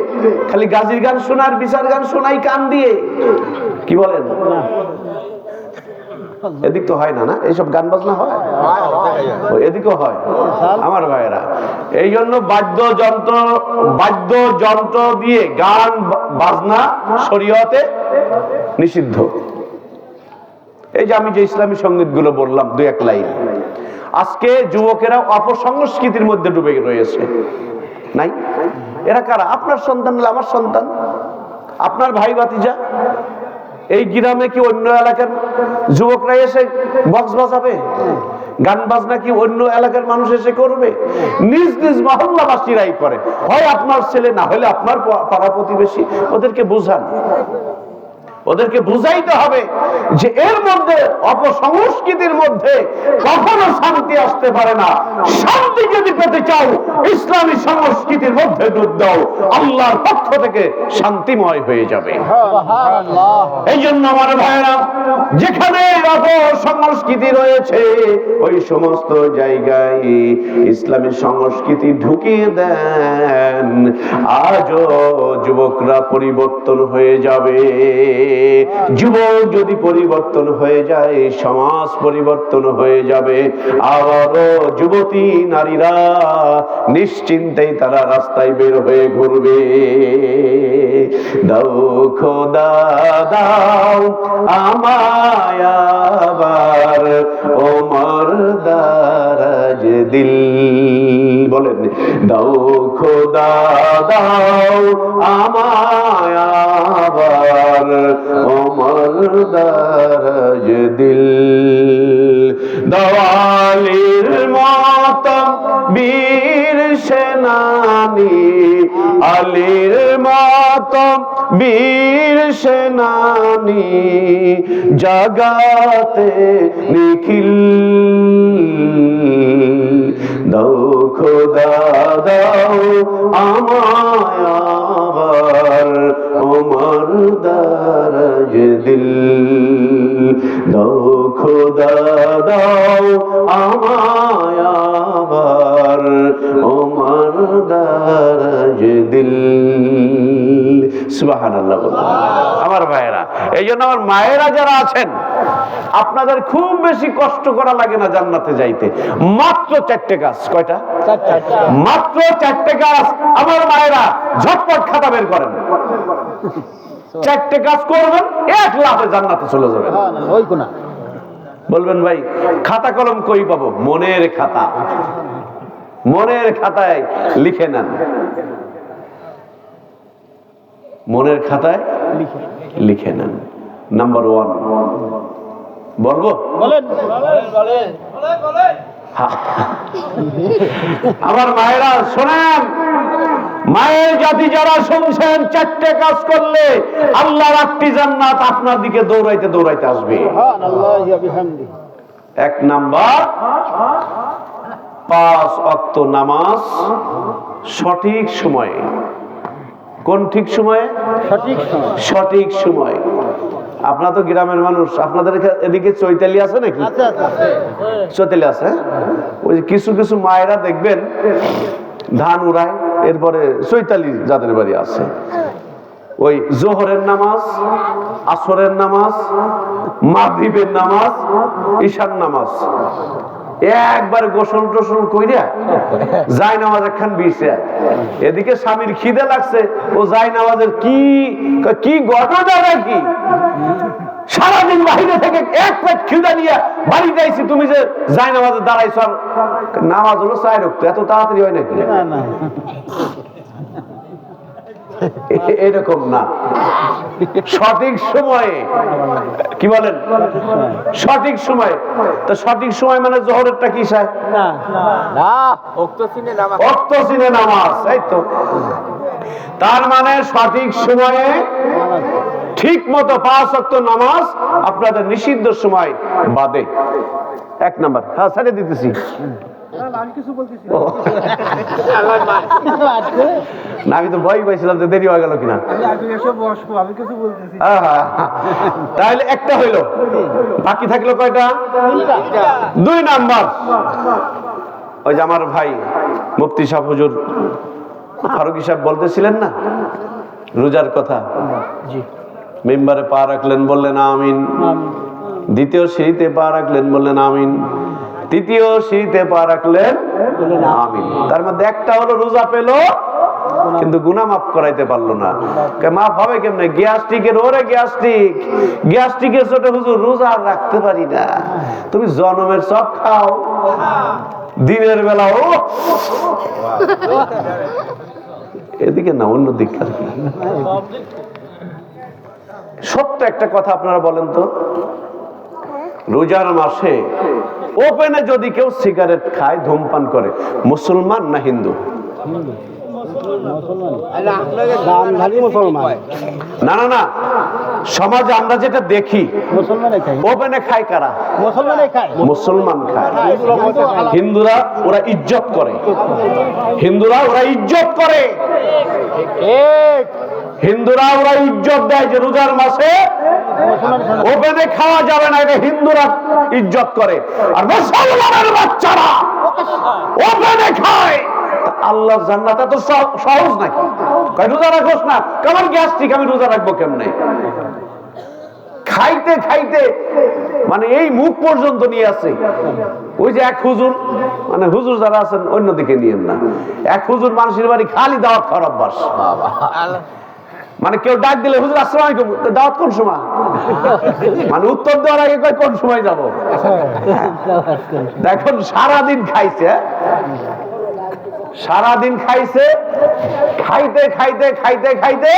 Speaker 1: খালি গাজির গান শোনার, বিচার গান শোনাই কান দিয়ে। কি বলেন? এদিক তো হয় না, না এইসব গান বাজনা হয়, এদিকেও হয় আমার ভাইয়েরা। এই জন্য বাদ্যযন্ত্র দিয়ে গান বাজনা শরীয়তে নিষিদ্ধ। এই যে আমি যে ইসলামী সঙ্গীত গুলো বললাম, দুই এক লাইন, আজকে যুবকেরা অপসংস্কৃতির মধ্যে ডুবে রয়েছে। নাই, এরা কারা? আপনার সন্তান হলে আমার সন্তান, আপনার ভাই ভাতিজা। এই গ্রামে কি অন্য এলাকার যুবকরা এসে বক্স বাজাবে? গান বাজনা কি অন্য এলাকার মানুষ এসে করবে? নিজ নিজ মহল্লাবাসীরাই করে, হয় আপনার ছেলে, না হলে আপনার পাড়া প্রতিবেশী। ওদেরকে বুঝান, ওদেরকে বুঝাইতে হবে যে এর মধ্যে, অপসংস্কৃতির মধ্যে কখনো শান্তি আসতে পারে না। শান্তি যদি পেতে চাও, ইসলামী সংস্কৃতির মধ্যে ডুব দাও, আল্লাহর পক্ষ থেকে শান্তিময় হয়ে যাবে। এই জন্য আমার ভাইরা, যেখানে অপসংস্কৃতি রয়েছে ওই সমস্ত জায়গায় ইসলামী সংস্কৃতি ঢুকিয়ে দেন, আজও যুবকরা পরিবর্তন হয়ে যাবে। যুবক যদি পরিবর্তন হয়ে যায়, সমাজ পরিবর্তন হয়ে যাবে। আবারও যুবতী নারীরা নিশ্চিন্তেই তারা রাস্তায় বের হয়ে ঘুরবে। দাও খোদা দাও আমায় আবার ওমর দারাজ দিল, বলেন, দাও খোদা দাও আমায় আবার ওমর দারাজ দিল। দওয়ালির মত বীর সেনানি, আলীর মত বীর সেনানি, জাগাতে নিখিল। দাও খোদা দাও আমায় আবার ওমর দারাজ দিল। দাও খোদা দাও আমায় আবার ওমর দারাজ দিল। সুবহানাল্লাহ। আমার ভাইয়েরা, এই জন্য আমার মায়েরা যারা আছেন, আপনাদের খুব বেশি কষ্ট করা লাগে না জান্নাতে যাইতে। মাত্র 4টে কাজ। কয়টা? মাত্র 4টে কাজ। আমার মায়েরা ঝটপট খাতা বের করেন, 4টে কাজ করবেন, 1 লাফে জান্নাতে চলে যাবেন। বলবেন ভাই খাতা কলম কই পাবো? মনের খাতা, মনের খাতায় লিখে নেন, মনের খাতায় লিখে নেন। নাম্বার 1 বলবো? আমার মায়েরা শোনেন, মায়ের জাতি যারা শুনছেন, 4টে কাজ করলে আল্লাহর 8টি জান্নাত আপনার দিকে দৌড়াইতে দৌড়াইতে আসবে। 1 নাম্বার, 5 ওয়াক্ত নামাজ সঠিক সময়ে। কোন ঠিক সময়ে? সঠিক সময়। আপনারা তো গ্রামের মানুষ, আপনাদের এদিকে চৈতালি আছে নাকি? চৈতালি আছে। ওই কিছু কিছু মায়েরা দেখবেন ধান উড়ায়, এরপরে চৈতালি যাদের বাড়ি আছে, ওই জোহরের নামাজ, আসরের নামাজ, মাগরিবের নামাজ, ঈশার নামাজ একবার গোসল টোসল কইরা যাই নামাজ একখান বিছে, এদিকে স্বামীর খিদে লাগছে, ও যাই নামাজের কি ঘটনা নাকি, সারাদিন বাহিরে থেকে 1 প্লেট খিদা নিয়ে বাড়ি যাইছি, তুমি যে যাই নামাজে দাঁড়াইছ। নামাজ হলো 4 ওয়াক্ত, এত তাড়াতাড়ি হয় নাকি? এরকম না, সঠিক সময়ে। কি বলেন? সঠিক সময়। তো সঠিক সময় মানে জোহরেরটা কি চাই? ওয়াক্ত চিনে নামাজ, এই তো। তার মানে সঠিক সময়ে ঠিক মতো 5 ওয়াক্ত নামাজ আপনাদের নিষিদ্ধ সময় বাদে। 1 নাম্বার। হ্যাঁ, ছেড়ে দিতেছি। না, আমি তো ভয় পাইছিলাম যে দেরি হয়ে গেল কিনা। তাহলে একটা হইল, বাকি থাকলো কয়টা? 2 নাম্বার। ওই যে আমার ভাই মুফতি সাহেব হুজুর ফারুকী সাহেব বলতেছিলেন না রোজার কথা, মেম্বারে পা রাখলেন, বললেন আমিন। দ্বিতীয় সিঁড়িতে পা রাখলেন, বললেন আমিন। তৃতীয় সিঁড়িতে পা রাখলেন, আমিন। তার মধ্যে একটা হলো রোজা পেল কিন্তু গুনাহ মাফ করাইতে পারলো না। মাফ হবে কেমনে? গ্যাস্ট্রিকের ওরে গ্যাস্ট্রিকের চোটে হুজুর রোজা আর রাখতে পারি না। তুমি জনমের সব খাও, দিনের বেলা ও এদিকে না, অন্য দিক। সত্য একটা কথা আপনারা বলেন তো, রোজার মাসে ওপেনে যদি কেউ সিগারেট খায়, ধূমপান করে, মুসলমান না হিন্দু? না না না, সমাজে আমরা যেটা দেখি ওপেনে খায় কারা? মুসলমান খায়। হিন্দুরা ওরা ইজ্জত করে, হিন্দুরা ওরা ইজ্জত করে, হিন্দুরা ওরা ইজ্জত দেয় যে রোজার মাসে ওপেনে খাওয়া যাবে না, এটা হিন্দুরা ইজ্জত করে। আর মুসলমানের বাচ্চারা ওপেনে খায়। আল্লাহ জান্নাত এত সহজ নাকি? রোজা রাখোস না, কেমন গ্যাস্ট্রিক, আমি রোজা রাখবো কেমনে? খাইতে খাইতে মানে এই মুখ পর্যন্ত নিয়ে আসে। ওই যে এক হুজুর, মানে হুজুর যারা আছেন অন্যদিকে নিয়েন না, এক হুজুর মানুষের বাড়ি খালি দাওয়াত খাওয়ার অভ্যাস। মানে কেউ ডাক দিলে হুজুর আসসালামু আলাইকুম, দাওয়াত কোন সময়? মানে উত্তর দেওয়ার আগে কয় কোন সময় যাব। দেখুন সারাদিন খাইছে, সারাদিন খাইছে, খাইতে খাইতে খাইতে খাইতে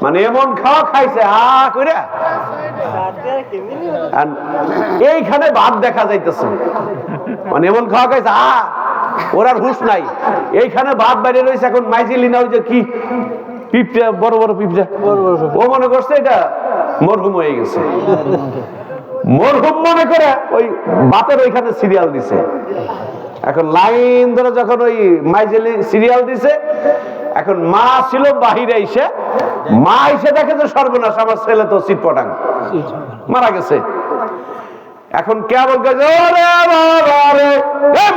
Speaker 1: মানে এমন খাওয়া খাইছে হা করে, এইখানে ভাত দেখা যাইতেছে। মানে এমন খাওয়া খাইছে ওর আর হুঁশ নাই। এইখানে ভাত বাইরে রয়েছে, এখন মাইজিলিনা ওই যে কি পিঁপড়া, বড় বড় পিঁপড়া, ও মনে করছে এটা মরহুম হয়ে গেছে। মরহুম মনে করে ওই ভাতের ওইখানে সিরিয়াল দিছে। এখন লাইন ধরে যখন ওই মাইজেলি সিরিয়াল দিছে, এখন মা ছিল বাহিরে এসে, মা এসে দেখে যে সর্বনাশ, আমার ছেলে তো চিটপটাং মারা গেছে। এখন কে বলছে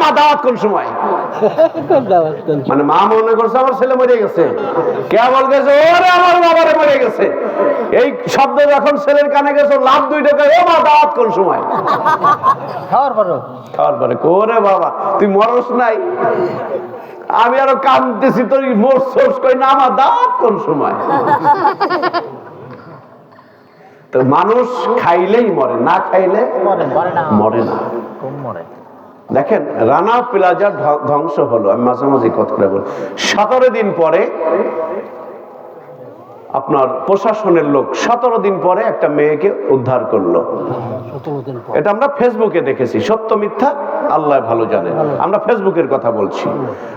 Speaker 1: মা দাওয়াত কোন সময়? মানে মা মনে করছে আমার ছেলে মরে গেছে। কে বলছে ওরে আমার বাবারে মরে গেছে। এই শব্দ যখন ছেলের কানে গেছে, লাভ 2 টাকা, ও মা দাওয়াত কোন সময়? খাওয়ার পরে ওরে বাবা তুই মরস নাই, আমি আরো কাঁদতেছি, তোর মরছস কই না, আমার দাওয়াত কোন সময়? তো মানুষ খাইলেই মরে, না খাইলে মরে না। দেখেন রানা প্লাজার ধ্বংস হলো, আমি মাঝে মাঝে কথা বলি, 17 দিন পরে আপনার প্রশাসনের লোক 17 দিন পরে একটা মেয়েকে উদ্ধার করলো। এটা আমরা ফেসবুকে দেখেছি, সত্য মিথ্যা আল্লাহ ভালো জানে, আমরা ফেসবুকের কথা বলছি।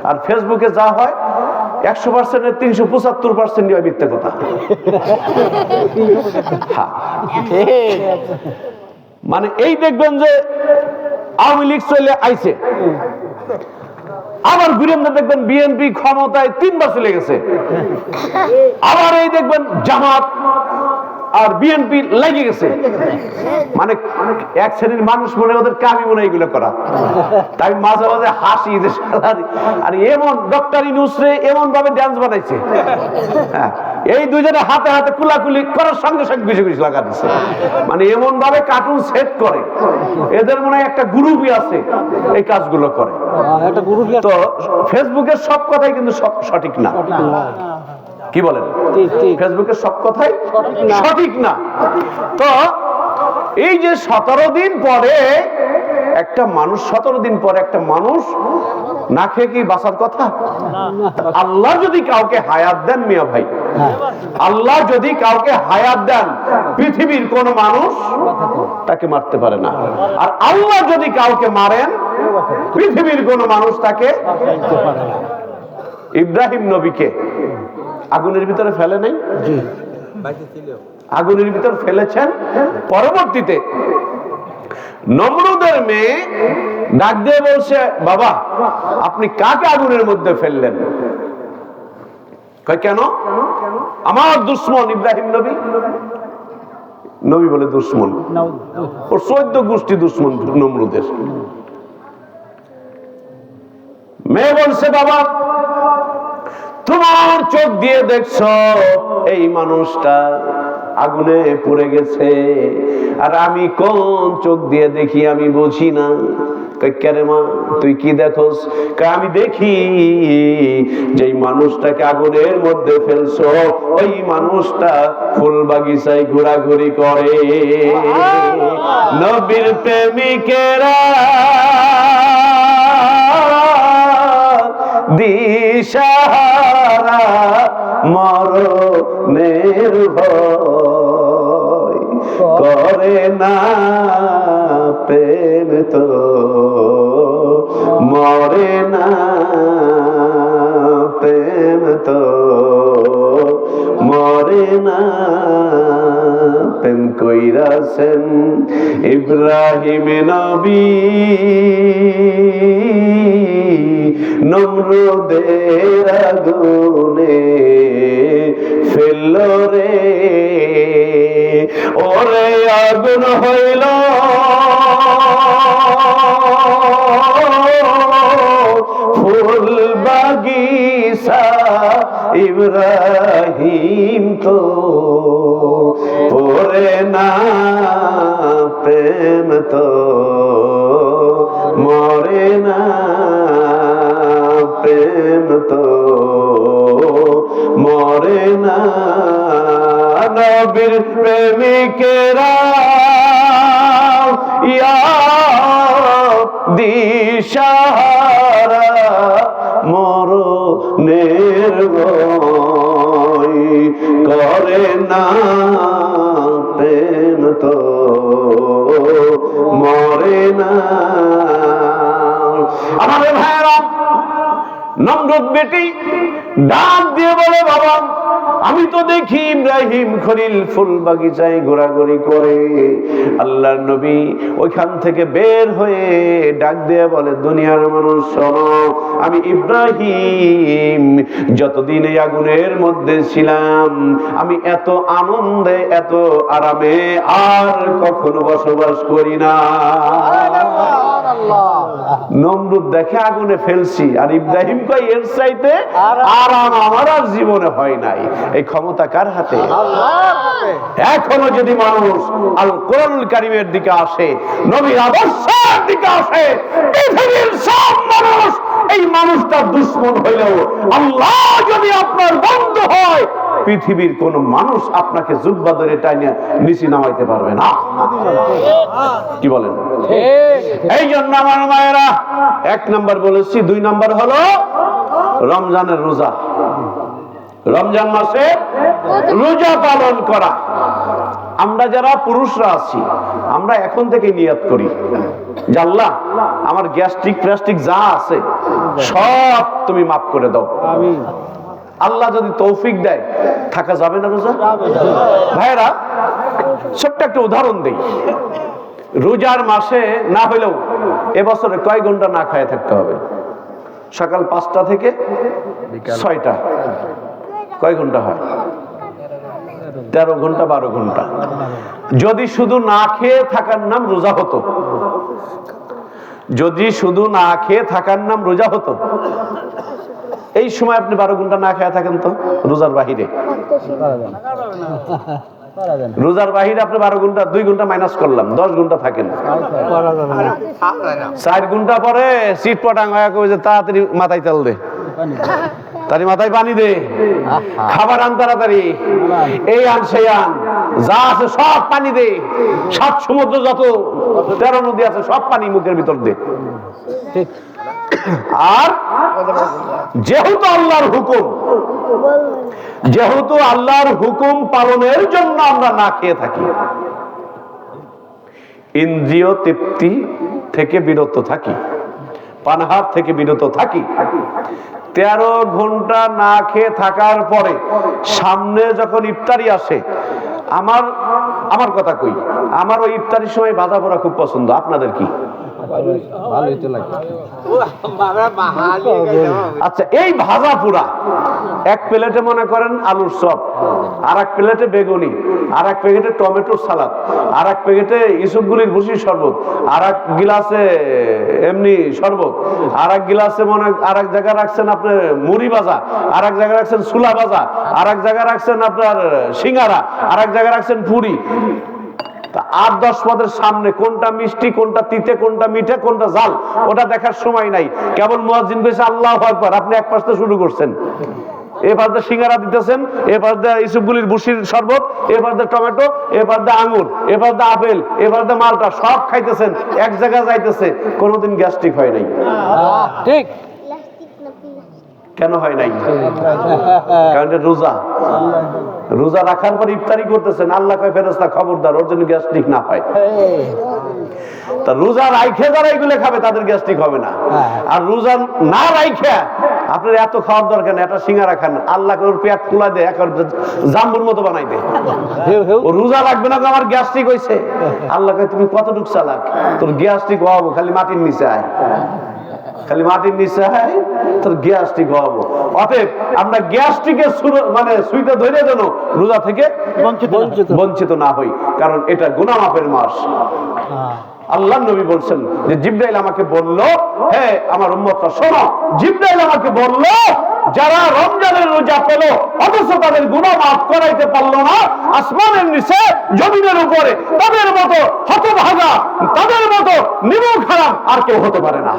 Speaker 1: আর ফেসবুকে যা হয় 100%-এর 375% হয় মিথ্যা কথা। মানে এই দেখবেন যে আওয়ামী লীগ চলে আইছে, আবার বীরেন্দ্র দেখবেন বিএনপি ক্ষমতায় 3 বার চলে গেছে, আবার এই দেখবেন জামাত আর বিএনপি লেগে গেছে। মানে এক শ্রেণীর মানুষ মনে ওদের কামি মনে এগুলো করা। তাই মাঝে মাঝে হাসি যে আর এমন ডক্টর ইউনূসরে এমন ভাবে ডান্স বানাইছে, এই দুজনে হাতে হাতে কুলাকুলি করার সঙ্গে সঙ্গে ঘুষে ঘুষে লাগা দিচ্ছে। মানে এমন ভাবে কার্টুন সেট করে, এদের মনে হয় একটা গ্রুপই আছে এই কাজগুলো করে। তো ফেসবুকের সব কথাই কিন্তু সঠিক না, কি বলেন? ফেসবুকের সব কথাই সঠিক না। তো এই যে 17 দিন পরে একটা মানুষ, 17 দিন পরে একটা মানুষ না খেয়ে কি বাঁচার কথা? আল্লাহ যদি কাউকে হায়াত দেন, মিয়া ভাই, আল্লাহ যদি কাউকে হায়াত দেন, পৃথিবীর কোন মানুষ তাকে মারতে পারে না। আর আল্লাহ যদি কাউকে মারেন, পৃথিবীর কোন মানুষ তাকে। ইব্রাহিম নবীকে আগুনের ভিতরে ফেলে নাই, আগুনের ভিতর ফেলেছেন। পরবর্তীতে নমরুদের মেয়ে ডাক দিয়ে বলছে, বাবা আপনি কাকে আগুনের মধ্যে ফেললেন? কেন? আমার দুশ্মন ইব্রাহিম নবী। নবী বলে দুশ্মন, ওর 14 গোষ্ঠী দুশ্মন নমরুদের। মেয়ে বলছে, বাবা তোমার চোখ দিয়ে দেখছো এই মানুষটা আগুনে পুড়ে গেছে, আর আমি কোন চোখ দিয়ে দেখি আমি বুঝি না। কেরে মা তুই কি দেখোস? আমি দেখি যেই মানুষটাকে আগুনের মধ্যে ফেলছো ওই মানুষটা ফুল বাগিচায় ঘোরাঘুরি করে। নবীর প্রেমিকেরা দিশাহারা মরণের ভয় করে না, প্রেম তো মরে না, প্রেম তো মরে না। প্রেম কইরাছেন ইব্রাহিম নবী, নমরুদের আগুনে ফেলল রে। ওরে আগুন হইল ফুল বাগিচা, ইব্রাহিম তো ওরে না, প্রেম তো মরে না, প্রেম তো মরে না। নবীর প্রেমিকেরা ইয়া দিশাহারা মরণের ভয় করে না, প্রেম তো মরে না। আমাদের ভাইয়েরা, নমরুদ বেটি ডাক দিয়ে বলে বাবা আমি তো দেখি ইব্রাহিম খলিল ফুল বাগিচায় ঘোরাঘুরি করে। আল্লাহর নবী ওইখান থেকে বের হয়ে ডাক দিয়ে বলে দুনিয়ার মানুষ শোনো, আমি ইব্রাহিম যতদিন এই আগুনের মধ্যে ছিলাম আমি এত আনন্দে এত আরামে আর কখনো বসবাস করি না। নমরুদ দেখে আগুনে ফেলছি আর ইব্রাহিম কয় এর চাইতে আরাম আমার আর জীবনে হয় নাই। এই ক্ষমতা কার হাতে? এখনো যদি মানুষ আল কোরআনুল কারীমের দিকে আসে, নবীর আদর্শের দিকে আসে, পৃথিবীর সব মানুষ এই মানুষটার দুশমন হইলেও আল্লাহ যদি আপনার বন্ধু হয়, পৃথিবীর কোন মানুষ আপনাকে জুব্বা ধরে টাইনে নিচে নামাইতে পারবে না। কি বলেন? এই জন্য আমার মায়েরা, 1 নাম্বার বলেছি, 2 নাম্বার হলো রমজানের রোজা। রমজান মাসে রোজা পালন করা। আমরা যারা পুরুষরা আছি আমরা এখন থেকে নিয়ত করি যে আল্লাহ আমার গ্যাস্ট্রিক ফ্যাস্ট্রিক যা আছে সব তুমি মাফ করে দাও। আল্লাহ যদি তৌফিক দেয় থাকা যাবে না রোজা? ভাইরা ছোট্ট একটা উদাহরণ দেই। রোজার মাসে না হইলেও এবছরে কয় ঘন্টা না খায় থাকতে হবে? সকাল 5টা থেকে 6টা, কয় ঘন্টা হয়? 13 ঘন্টা 12 ঘন্টা। যদি শুধু না খেয়ে থাকার নাম রোজা হতো, যদি শুধু না খেয়ে থাকার নাম রোজা হতো, এই সময় আপনি 12 ঘন্টা না খেয়ে থাকেন তো রোজার বাহিরে, রোজার বাহিরে আপনি 12 ঘন্টা 2 ঘন্টা মাইনাস করলাম, 10 ঘন্টা থাকেন। 4 ঘন্টা পরে সিট পটাং হয়ে কই যে তাড়াতাড়ি মাথায় তেল দে, তাড়াতাড়ি মাথায় পানি দে, খাবার আন তাড়াতাড়ি, এই আন সেই আন, যা আছে সব পানি দে, 7 সমুদ্র যত 13 নদী আছে সব পানি মুখের ভিতর দে। আর যেহেতু আল্লাহর হুকুম, যেহেতু আল্লাহর হুকুম পালনের জন্য আমরা না খেয়ে থাকি, ইন্দ্রিয় তৃপ্তি থেকে বিরত থাকি, পানাহার থেকে বিরত থাকি, 13 ঘন্টা না খেয়ে থাকার পরে সামনে যখন ইফতারি আসে, আমার কথা কই, আমার ওই ইফতারির সময় ভাজা পোড়া খুব পছন্দ। আপনাদের কি?
Speaker 2: ভালোই তো লাগে।
Speaker 1: আচ্ছা, এই ভাজা পুরা এক প্লেটে মনে করেন আলুর চপ, আর এক প্লেটে বেগুনি, আর এক প্যাকেটে টমেটোর সালাদ, আর এক প্যাকেটে ইসুপগুলির ভুসির শরবত, আর এক গিলাসে এমনি শরবত, আর এক গিলাসে আর এক জায়গায় রাখছেন আপনার মুড়ি ভাজা, আর এক জায়গায় রাখছেন ছোলা ভাজা, আর এক জায়গায় রাখছেন আপনার সিঙ্গারা, আর এক জায়গায় রাখছেন পুরি। 8-10 পদের সামনে কোনটা মিষ্টি, কোনটা তিতে, কোনটা মিঠে, কোনটা ঝাল, ওটা দেখার সময় নাই। কেবল মুয়াজ্জিন কইছে আল্লাহু আকবার, আপনি এক পাশে শুরু করছেন। এবার দিয়ে সিঙ্গারা দিতেছেন, এবার দিয়ে ইসুপগুলির ভুসির শরবত, এবার দিয়ে টমেটো, এবার দিয়ে আঙ্গুর, এবার দিয়ে আপেল, এবার দিয়ে মালটা, সব খাইতেছেন, এক জায়গায় যাইতেছে। কোনোদিন গ্যাস্ট্রিক হয় নাই।
Speaker 2: ঠিক।
Speaker 1: কেন হয় নাই? কারণ এটা রোজা। রোজা রাখার পর ইফতারি করতেছেন, আল্লাহ কয় ফেরেশতা খবরদার ওর জন্য গ্যাস্ট্রিক না হয়। তা রোজা রাইখে যারা এগুলো খাবে তাদের গ্যাস্ট্রিক হবে না। আর রোজা না রাইখে আপনার এত খাওয়ার দরকার নেই, একটা সিঙ্গারা খান, আল্লাহকে ওর পেট ফুলা দেয়, একেবারে জাম্বুর মতো বানাই দেয়। ও রোজা রাখবে না, আমার গ্যাস্ট্রিক হয়েছে। আল্লাহ কয় তুমি কতটুক চালাক, তোর গ্যাস্ট্রিক হবো, খালি মাটির নিচে আয়, খালি মাটির নিচে আয়, তোর গ্যাস্ট্রিক হবো। অতএব আমরা গ্যাস্ট্রিকের মানে সুইটা ধরে যেন রোজা থেকে বঞ্চিত না হই, কারণ এটা গুনাহ মাফের মাস। আল্লাহ নবী বলছেন যে জিবরাইল আমাকে বলল, হে আমার উম্মতরা শোনো, জিবরাইল আমাকে বলল যারা রমজানের রোজা পেল অথচ তাদের গুনাহ মাফ করাইতে পারলো না, আসমানের নিচে জমিনের উপরে তাদের মতো হতভাগা, তাদের মতো নিমুখ হারাম আর কেউ হতে পারে না।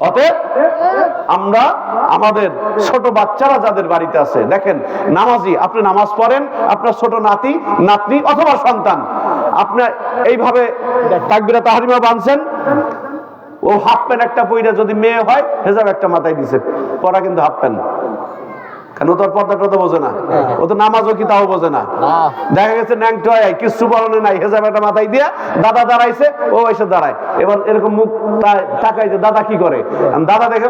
Speaker 1: অতএব আমরা আমাদের ছোট বাচ্চারা যাদের বাড়িতে আছে, দেখেন নামাজি, আপনি নামাজ পড়েন, আপনার ছোট নাতি নাতনি অথবা সন্তান, আপনি এইভাবে তাকবীরা তাহরিমা বাঁধছেন, ও হাফ প্যান্ট একটা পইরা যদি মেয়ে হয় হেজাব একটা মাথায় দিছে, পরা কিন্তু হাফ প্যান্ট, কেন তোর পর্দাটা তো বোঝে না, ও তো নামাজও কি তাও বোঝে না। দেখা গেছে ন্যাংটো কিছু পরনে নাই, হেজাব একটা মাথায় দিয়া দাদা দাঁড়াইছে, ও এসে দাঁড়ায়, এবার এরকম মুখ তাকাইছে, দাদা কি করে, দাদা দেখে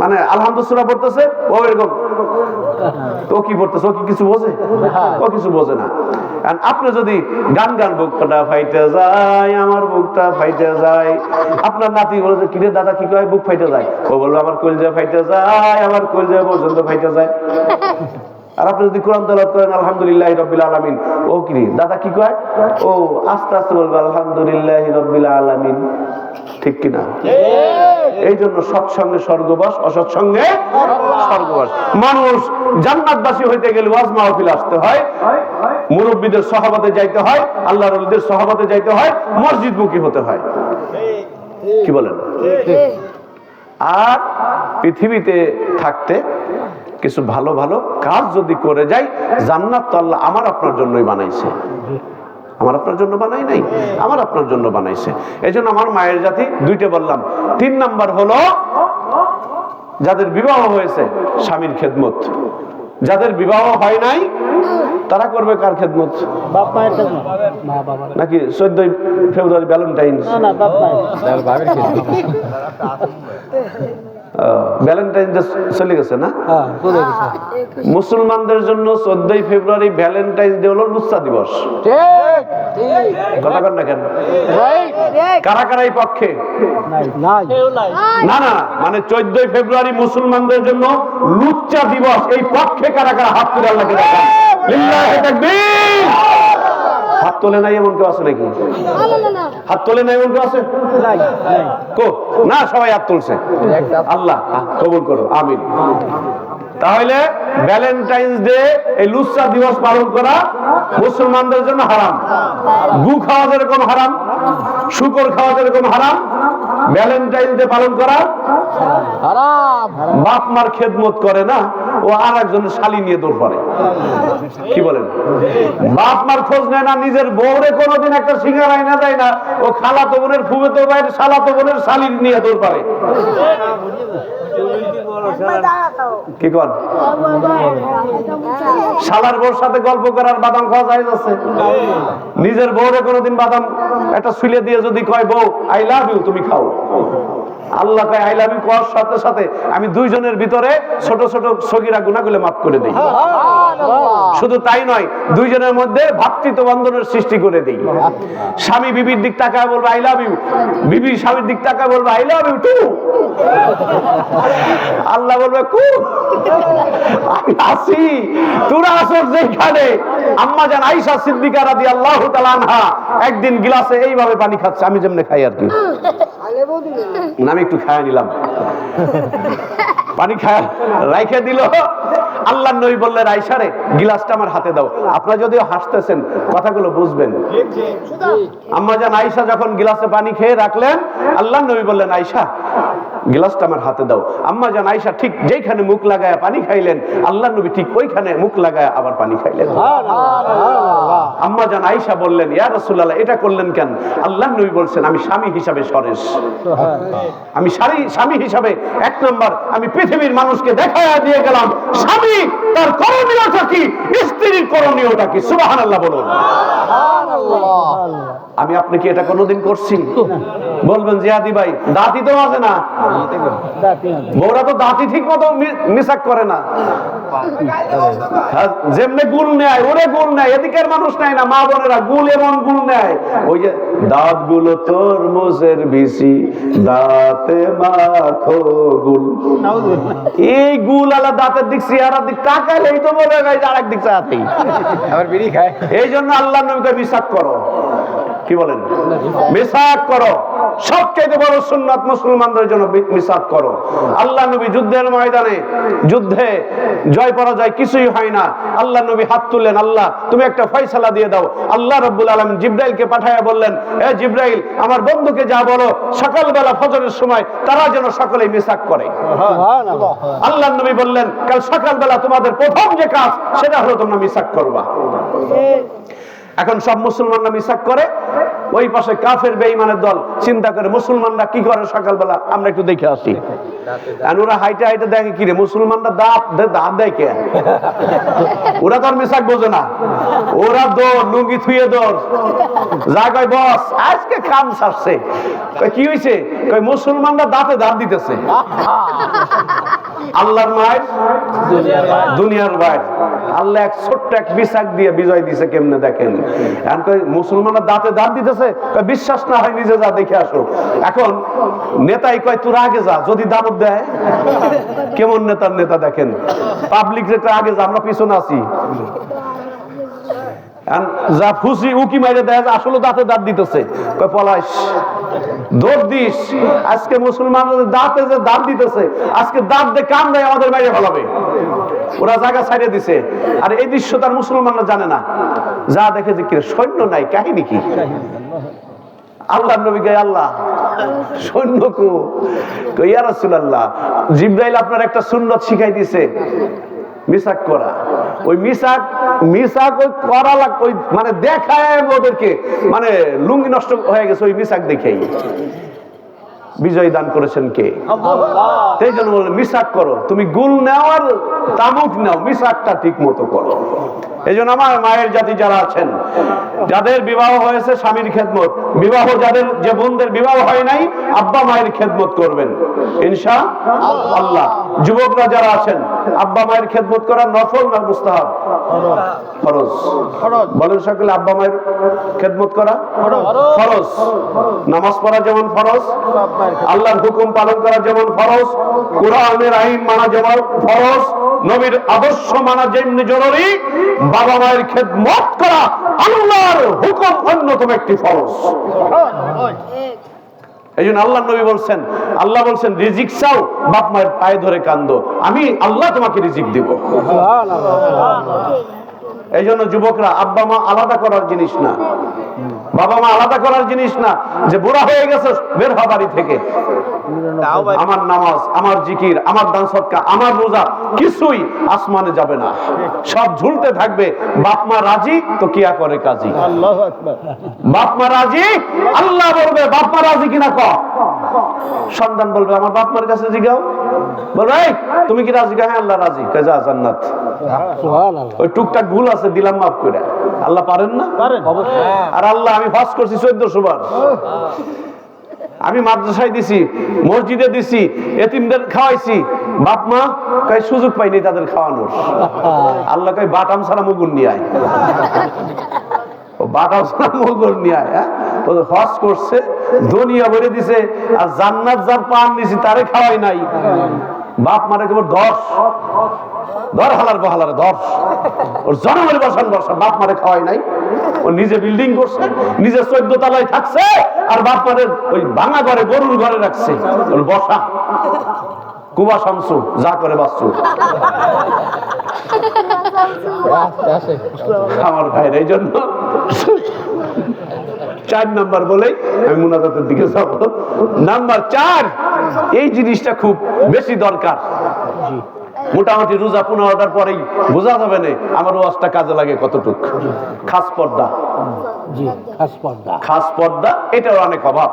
Speaker 1: মানে আলহামদুলিল্লাহ পড়তেছে, ও এরকম, ও কি পড়তেছে, ও কি কিছু বোঝে? ও কিছু বোঝে না। আপনি যদি গান বুকটা ফাইটে যায়, আমার বুকটা ফাইটে যায়, আপনার নাতি বলছে কিরে দাদা কি কয়, বুক ফাইটে যায়, ও বললো আমার কলিজা ফাইটে যায়, আমার কলিজা পর্যন্ত ফাইটে যায়। আর আপনি যদি কোরআন তেলাওয়াত করেন আলহামদুলিল্লাহি রাব্বিল আলামিন, ও কি দাদা কি কয়, ও আস্তে আস্তে বলবে আলহামদুলিল্লাহি রাব্বিল আলামিন, ঠিক কিনা? এই জন্য সৎসঙ্গে স্বর্গবাস, অসৎসঙ্গে স্বর্গবাস। মানুষ জান্নাতবাসী হইতে গেলে ওয়াজ মাহফিল আসতে হয়, মুরব্বীদের সহবতে যাইতে হয়, আল্লাহর ওলিদের সহবতে যাইতে হয়, মসজিদমুখী হতে হয়। কি বলেন? আর পৃথিবীতে থাকতে কিছু ভালো ভালো কাজ যদি করে যাই, জান্নাত তো আল্লাহ আমার আপনার জন্যই বানাইছে, আমার আপনার জন্য বানাই নাই, আমার আপনার জন্য বানাইছে। এই জন্য আমার মায়ের জাতি দুইটা বললাম। 3 নাম্বার হলো যাদের বিবাহ হয়েছে স্বামীর খেদমত, যাদের বিবাহ হয় নাই তারা করবে কার খেদমত?
Speaker 2: বাপ মায়ের খেদমত, মা বাবা
Speaker 1: নাকি 14 ফেব্রুয়ারি ভ্যালেন্টাইন্স?
Speaker 2: না না, বাপ মায়ের বাবার খেদমত।
Speaker 1: ভ্যালেন্টাইন ডে চলে গেছে না? মুসলমানদের জন্য 14 ফেব্রুয়ারি ভ্যালেন্টাইন ডে হলো লুচ্চা দিবস। কথা কন না কেন? কারা কারা এই পক্ষে? না না, মানে 14 ফেব্রুয়ারি মুসলমানদের জন্য লুচ্চা দিবস, এই পক্ষে কারা কারা হাত তুলে আল্লাহকে দেখান। লিল্লাহি তাকবীর। হাত তোলে নাই এমন কেউ আছে নাকি? হাত তোলে নাই এমন কেউ আছে? না, সবাই হাত তুলছে। আল্লাহ কবুল করো, আমিন। তাহলে ভ্যালেন্টাইন্স ডে, এই লুচ্চা দিবস পালন করা মুসলমানদের জন্য হারাম। গু খাওয়া যেরকম হারাম, শুকর খাওয়া যেরকম হারাম, ভ্যালেন্টাইন্স ডে পালন করা হারাম। বাপ মার খেদমত করে না, ও আর একজনের শালি নিয়ে দৌড় পড়ে। কি বলেন? বাপ মার খোঁজ নেয় না, নিজের বউরে কোনোদিন একটা সিঙ্গারা আইনা দেয় না, ও খালাতো বোনের ফুফাতো ভাইয়ের শালাতো বোনের শালি নিয়ে দৌড় পড়ে। কি কর? শালার বউর সাথে গল্প করার বাদাম খাওয়া যায় যাচ্ছে। নিজের বউরে কোনোদিন বাদাম একটা ছুলে দিয়ে যদি কয় বউ আই লাভ ইউ, তুমি খাও, আল্লাহ কয় আই লাভ ইউ কোয়ার সাথে সাথে আমি দুইজনের ভিতরে ছোট ছোট সগীরা গুনাহগুলো মাফ করে দেই। শুধু তাই নয়, দুইজনের মধ্যে ভ্রাতৃত্ব বন্ধনের সৃষ্টি করে দেই। স্বামী বিবির দিক তাকায় বলবে আই লাভ ইউ, বিবি স্বামীর দিক তাকায় বলবে আই লাভ ইউ টু। আল্লাহ বলবে কু আমি আসি, তোরা আসর যেখানে। আম্মা জান আয়েশা সিদ্দিকা রাদিয়াল্লাহু তাআলা আনহা একদিন গ্লাসে এইভাবে পানি খাচ্ছে, আমি যেমনে খাই আর কি, আমি একটু খায় নিলাম, পানি খায় রাইখে দিল। আল্লাহর নবী বললেন আয়েশা রে গিলাসটা আমার হাতে দাও। আপনারা যদিও হাসতেছেন কথাগুলো বুঝবেন। আম্মা জান আয়েশা যখন গিলাসে পানি খেয়ে রাখলেন, আল্লাহর নবী বললেন আয়েশা গিলাসটা আমার হাতে দাও। আম্মা জান আয়েশা ঠিক যেখানে মুখ লাগায়া পানি খাইলেন, আল্লাহর নবী ঠিক ওইখানে মুখ লাগায়া আবার পানি খাইলেন। আম্মা জান আয়েশা বললেন ইয়া রাসূলুল্লাহ এটা করলেন কেন? আল্লাহর নবী বলছেন আমি স্বামী হিসাবে সরেস, আমি স্বামী হিসাবে এক নম্বর আমি পৃথিবীর মানুষকে দেখায়া দিয়ে গেলাম স্বামী তার করণীয়টা কি, স্ত্রীর করণীয়টা কি। সুবহানাল্লাহ বলুন। আমি আপনাকে এটা কোনোদিন করছি? বলবেন জিয়াদি ভাই দাঁতই তো আছে না, বউরা তো দাঁতই ঠিক মতো মিসাক করে না, যেমনে গুল নেয় ওরে গুল নেয়, এদিকের মানুষ নেয় না। মা বোনেরা গুল এমন গুল নেয়, ওই যে দাঁত গুলো তোর মোজের বিসি দাঁতে মাখো গুল, এই গুল আলা দাঁতের দিক চেহারার দিক তাকাইলে এই তো বলে গাই আরেক দিক চাতেই
Speaker 2: আবার বিড়ি খায়।
Speaker 1: এই জন্য আল্লাহ নবীকে মিসাক করো, কি বলেন মিসাক করো। সবচেয়ে বড় সুন্নাত মুসলমানদের জন্য মিসাক করো। আল্লাহ নবী যুদ্ধের ময়দানে যুদ্ধে জয় পরাজয় কিছুই হয় না, আল্লাহ নবী হাত তুললেন আল্লাহ তুমি একটা ফয়সালা দিয়ে দাও। আল্লাহ রাব্বুল আলামিন জিবরাইলকে পাঠায়া বললেন এ জিবরাইল আমার বন্ধুকে যা বলো সকালবেলা ফজরের সময় তারা যেন সকলেই মিসাক করে। আল্লাহ নবী বললেন কাল সকালবেলা তোমাদের প্রথম যে কাজ সেটা হলো তোমরা মিসাক করবা। এখন সব মুসলমানরা মিসাক করে, ওই পাশে কাফের বেঈমানের দল চিন্তা করে মুসলমানরা কি করে সকালবেলা আমরা একটু দেখে আসি। আর ওরা হাইটে হাইটে দেখে কি রে মুসলমানরা দাঁত দেয় কে, ওরা তো আর মিসাক বোঝে না, ওরা দৌড় লুঙ্গি থুয়ে দৌড় যা কয় বস আজকে কাম ছাড়ছে। কি হয়েছে? কয় মুসলমানরা দাঁতে দাঁত দিতেছে। আল্লাহর মায়ের দুনিয়ার বাইর আল্লাহ এক ছোট্ট এক মিসাক দিয়ে বিজয় দিছে কেমনে দেখেন। মুসলমানরা দাঁতে দাঁত দিতেছে, বিশ্বাস না হয় নিজে যা দেখে আসো। এখন নেতাই কয় তোর আগে যা, যদি দাবত দেয় কেমন নেতার নেতা দেখেন, পাবলিক যেটা আগে যা আমরা পিছনে আছি, যা ফুসি উকি মাইরে দেয় আসলে দাঁতে দাঁত দিতেছে, কয় পলাশ দৌড় দিস। আজকে মুসলমানদের দাঁতে যে দাঁত দিতেছে আজকে দাঁত দিয়ে কান দেয় আমাদের বাইরে ফেলাবে, ওরা জায়গা ছাড়িয়ে দিছে। আর এই দৃশ্য তার মুসলমানরা জানে না, যা দেখে যে কি সৈন্য নাই কাহিনী কি। আল্লাহ নবী গায় আল্লাহ সৈন্য কো, ইয়া রাসূলুল্লাহ জিবরাইল আপনার একটা সুন্নাত শিখাই দিছে মিসাক করা। ওই মিসাক ওই করা ওই মানে দেখায় ওদেরকে, মানে লুঙ্গি নষ্ট হয়ে গেছে ওই মিসাক দেখেই। বিজয় দান করেছেন কে? সেই জন্য বললেন মিসাক করো, তুমি গুল নাও আর তামুক নাও, মিসাকটা ঠিক মতো করো। এই জন্য আমার মায়ের জাতি যারা আছেন, যাদের বিবাহ হয়েছে স্বামীর খেদমত, বিবাহ যাদের যে বোনদের বিবাহ হয় নাই আব্বা মায়ের খেদমত করবেন ইনশাআল্লাহ। যুবকরা যারা আছেন আব্বা মায়ের খেদমত করা নফল না মুস্তাহাব? ফরজ। বলেন সকলে আব্বা মায়ের খেদমত করা ফরজ। নামাজ পড়া যেমন ফরজ, আল্লাহর হুকুম পালন করা যেমন ফরজ, কোরআনের আইন মানা যেমন ফরজ, নবীর আদর্শ মানা যেমনি জরুরি, বাবা মায়ের খেদমত করা আল্লাহর হুকুম অন্যতম একটি ফরজ। এই জন্য আল্লাহ নবী বলছেন, আল্লাহ বলছেন রিজিক চাও বাপ মায়ের পায়ে ধরে কান্দো, আমি আল্লাহ তোমাকে রিজিক দিব। এই জন্য যুবকরা আব্বা মা আলাদা করার জিনিস না, বাবা মা আলাদা করার জিনিস না। যে বুড়া হয়ে গেছে বের হওয়া বাড়ি থেকে, আমার নামাজ আমার জিকির আমার দান সদকা আমার রোজা কিছুই আসমানে যাবে না, সব ঝুলতে থাকবে। বাপ মা রাজি তো কিয়া করে কাজী। বাপ মা রাজি, আল্লাহ বলবে বাপ মা রাজি কিনা ক। সন্তান বলবে আমার বাপ মার কাছে জিগাও, বলবে তুমি কি রাজি? হ্যাঁ আল্লাহ রাজি, যা জান্নাত। ওই টুকটাক ভুল আছে দিলাম মাফ করে, আল্লাহ পারেন না? আর আল্লাহ আমি হজ করছি 1400 বার, আমি মাদ্রাসায় দিছি, মসজিদে দিছি, এতিমদের খাওয়াইছি, বাপ মা কয় সুযোগ পাইনি তাদের খাওয়ানোর। আল্লাহ কয় বাটাম ছাড়া মুগুর নিয়ে আয়, বাটাম ছাড়া মুগুর নিয়ে আয়। হজ করছে, দুনিয়া ভরে দিছে, আর জান্নাত যার পান দিছি তারে খাওয়াই নাই। বাপ মারে কেবল ধর হালার বহালারে ধর, ওর জনমের বসান বসা, বাপ মারে খাওয়াই নাই। ও নিজে বিল্ডিং করছে, নিজে 14 তলায় থাকছে, আর বাপ মারে ওই ভাঙা ঘরে গরুর ঘরে রাখছে। ওর বসা কুবা শামসু যা করে বাসু। আমার ভাইয়ের এই জন্য 4 নাম্বার বলেই আমি মুনাজাতের দিকে যাব। নাম্বার 4, এই জিনিসটা খুব বেশি দরকার। মোটামুটি রোজা 15টার পরেই বোঝা যাবে না আমার ওয়াজটা কাজে লাগে কতটুক। খাস পর্দা,
Speaker 2: জি খাস পর্দা,
Speaker 1: খাস পর্দা এটার অনেক অভাব।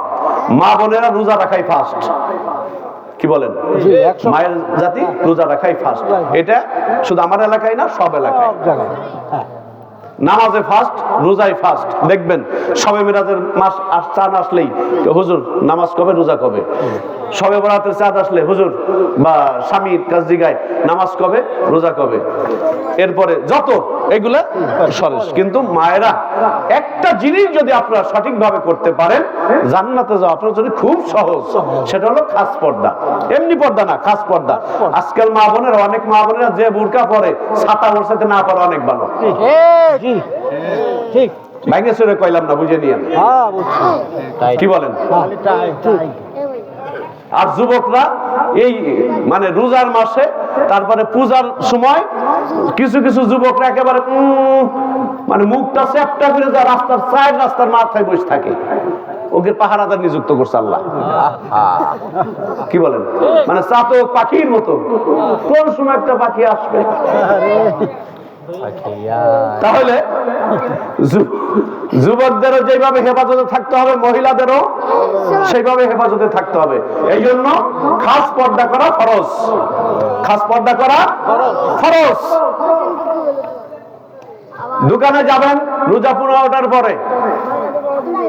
Speaker 1: মা বোনেরা রোজা রাখাই ফার্স্ট, কি বলেন?
Speaker 2: জি 100
Speaker 1: মায়ের জাতি রোজা রাখাই ফার্স্ট। এটা শুধু আমার এলাকায় না, সব এলাকায়।
Speaker 2: জায়গায়। হ্যাঁ
Speaker 1: নামাজে ফার্স্ট, রোজায় ফার্স্ট। দেখবেন শবে মিরাজের মাস চাঁদ আসলেই হুজুর নামাজ কবে, রোজা কবে? শবে বরাতের চাঁদ আসলে হুজুর বা স্বামীর কাছ জিগায় নামাজ কবে, রোজা কবে। এরপরে যত এগুলা সরেস। কিন্তু মায়েরা একটা জিনিস যদি আপনারা সঠিকভাবে করতে পারেন, জান্নাতে যাওয়া আপনার জন্য খুব সহজ। সেটা হলো খাস পর্দা। এমনি পর্দা না, খাস পর্দা। আজকাল মা বোনেরা, অনেক মা বোনেরা যে বুরকা পরে, ছাতা ওর সাথে না পরে অনেক ভালো।
Speaker 2: জি ঠিক।
Speaker 1: ভাইকে সুরে কইলাম না, বুঝে নিয়েন।
Speaker 2: হ্যাঁ বুঝছি।
Speaker 1: কি বলেন?
Speaker 2: ঠিক।
Speaker 1: আর যুবকরা এই মানে রোজার মাসে, তারপরে পূজার সময় কিছু কিছু যুবকরা একেবারে মানে মুখটা চ্যাপটা করে যা রাস্তার মাথায় বসে থাকে। ওকে পাহারাদার নিযুক্ত করছে আল্লাহ। কি বলেন? মানে চাতক পাখির মতো, কোন সময় একটা পাখি আসবে। তাহলে যুবকদেরও যেভাবে হেফাজতে থাকতে হবে, মহিলাদেরও সেইভাবে হেফাজতে থাকতে হবে। এই জন্য খাস পর্দা করা ফরজ, খাস পর্দা করা ফরজ। দোকানে যাবেন রোজা 15টার পরে,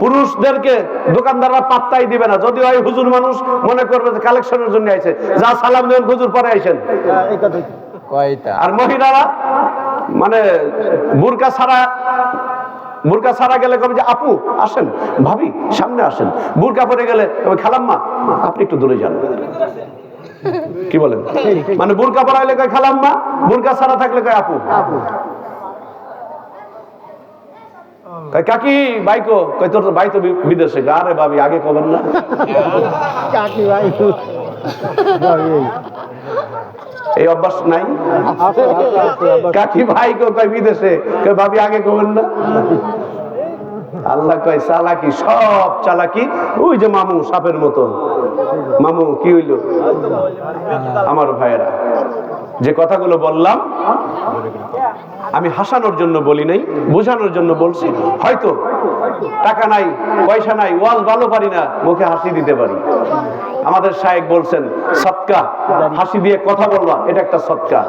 Speaker 1: পুরুষদেরকে দোকানদাররা পাত্তাই দিবে না। যদি ওই হুজুর মানুষ মনে করবে যে কালেকশনের জন্য আইছে, যা সালাম দেন হুজুর পরে আইছেন। আর মহিলারা মানে বুরকা ছাড়া গেলে কবে যে আপু আসেন, ভাবি সামনে আসেন। বুরকা পরে গেলে খালাম্মা আপনি একটু দূরে যান। কি বলেন? মানে বুরকা পরাইলে কয় খালাম্মা, বুরকা ছাড়া থাকলে কয় আপু। কাকি বাইকো কয় তোর ভাই তো বিদেশে। আরে ভাবি আগে কবেন না।
Speaker 2: কাকি ভাই
Speaker 1: এই অভ্যাস নাই? কাকি ভাই কয় বিদেশে, কয় ভাবি আগে কবেন না। আল্লাহ কয় চালাকি, সব চালাকি। ওই যে মামু সাপের মতো। মামু কি হইল? আমার ভাইয়েরা, যে কথাগুলো বললাম আমি হাসানোর জন্য বলি নাই, বোঝানোর জন্য বলছি। হয়তো টাকা নাই, পয়সা নাই, ওয়াজ ভালো পারি না, মুখে হাসি দিতে পারি। আমাদের শায়েখ বলছেন সদকা, হাসি দিয়ে কথা বলবা, এটা একটা সদকা।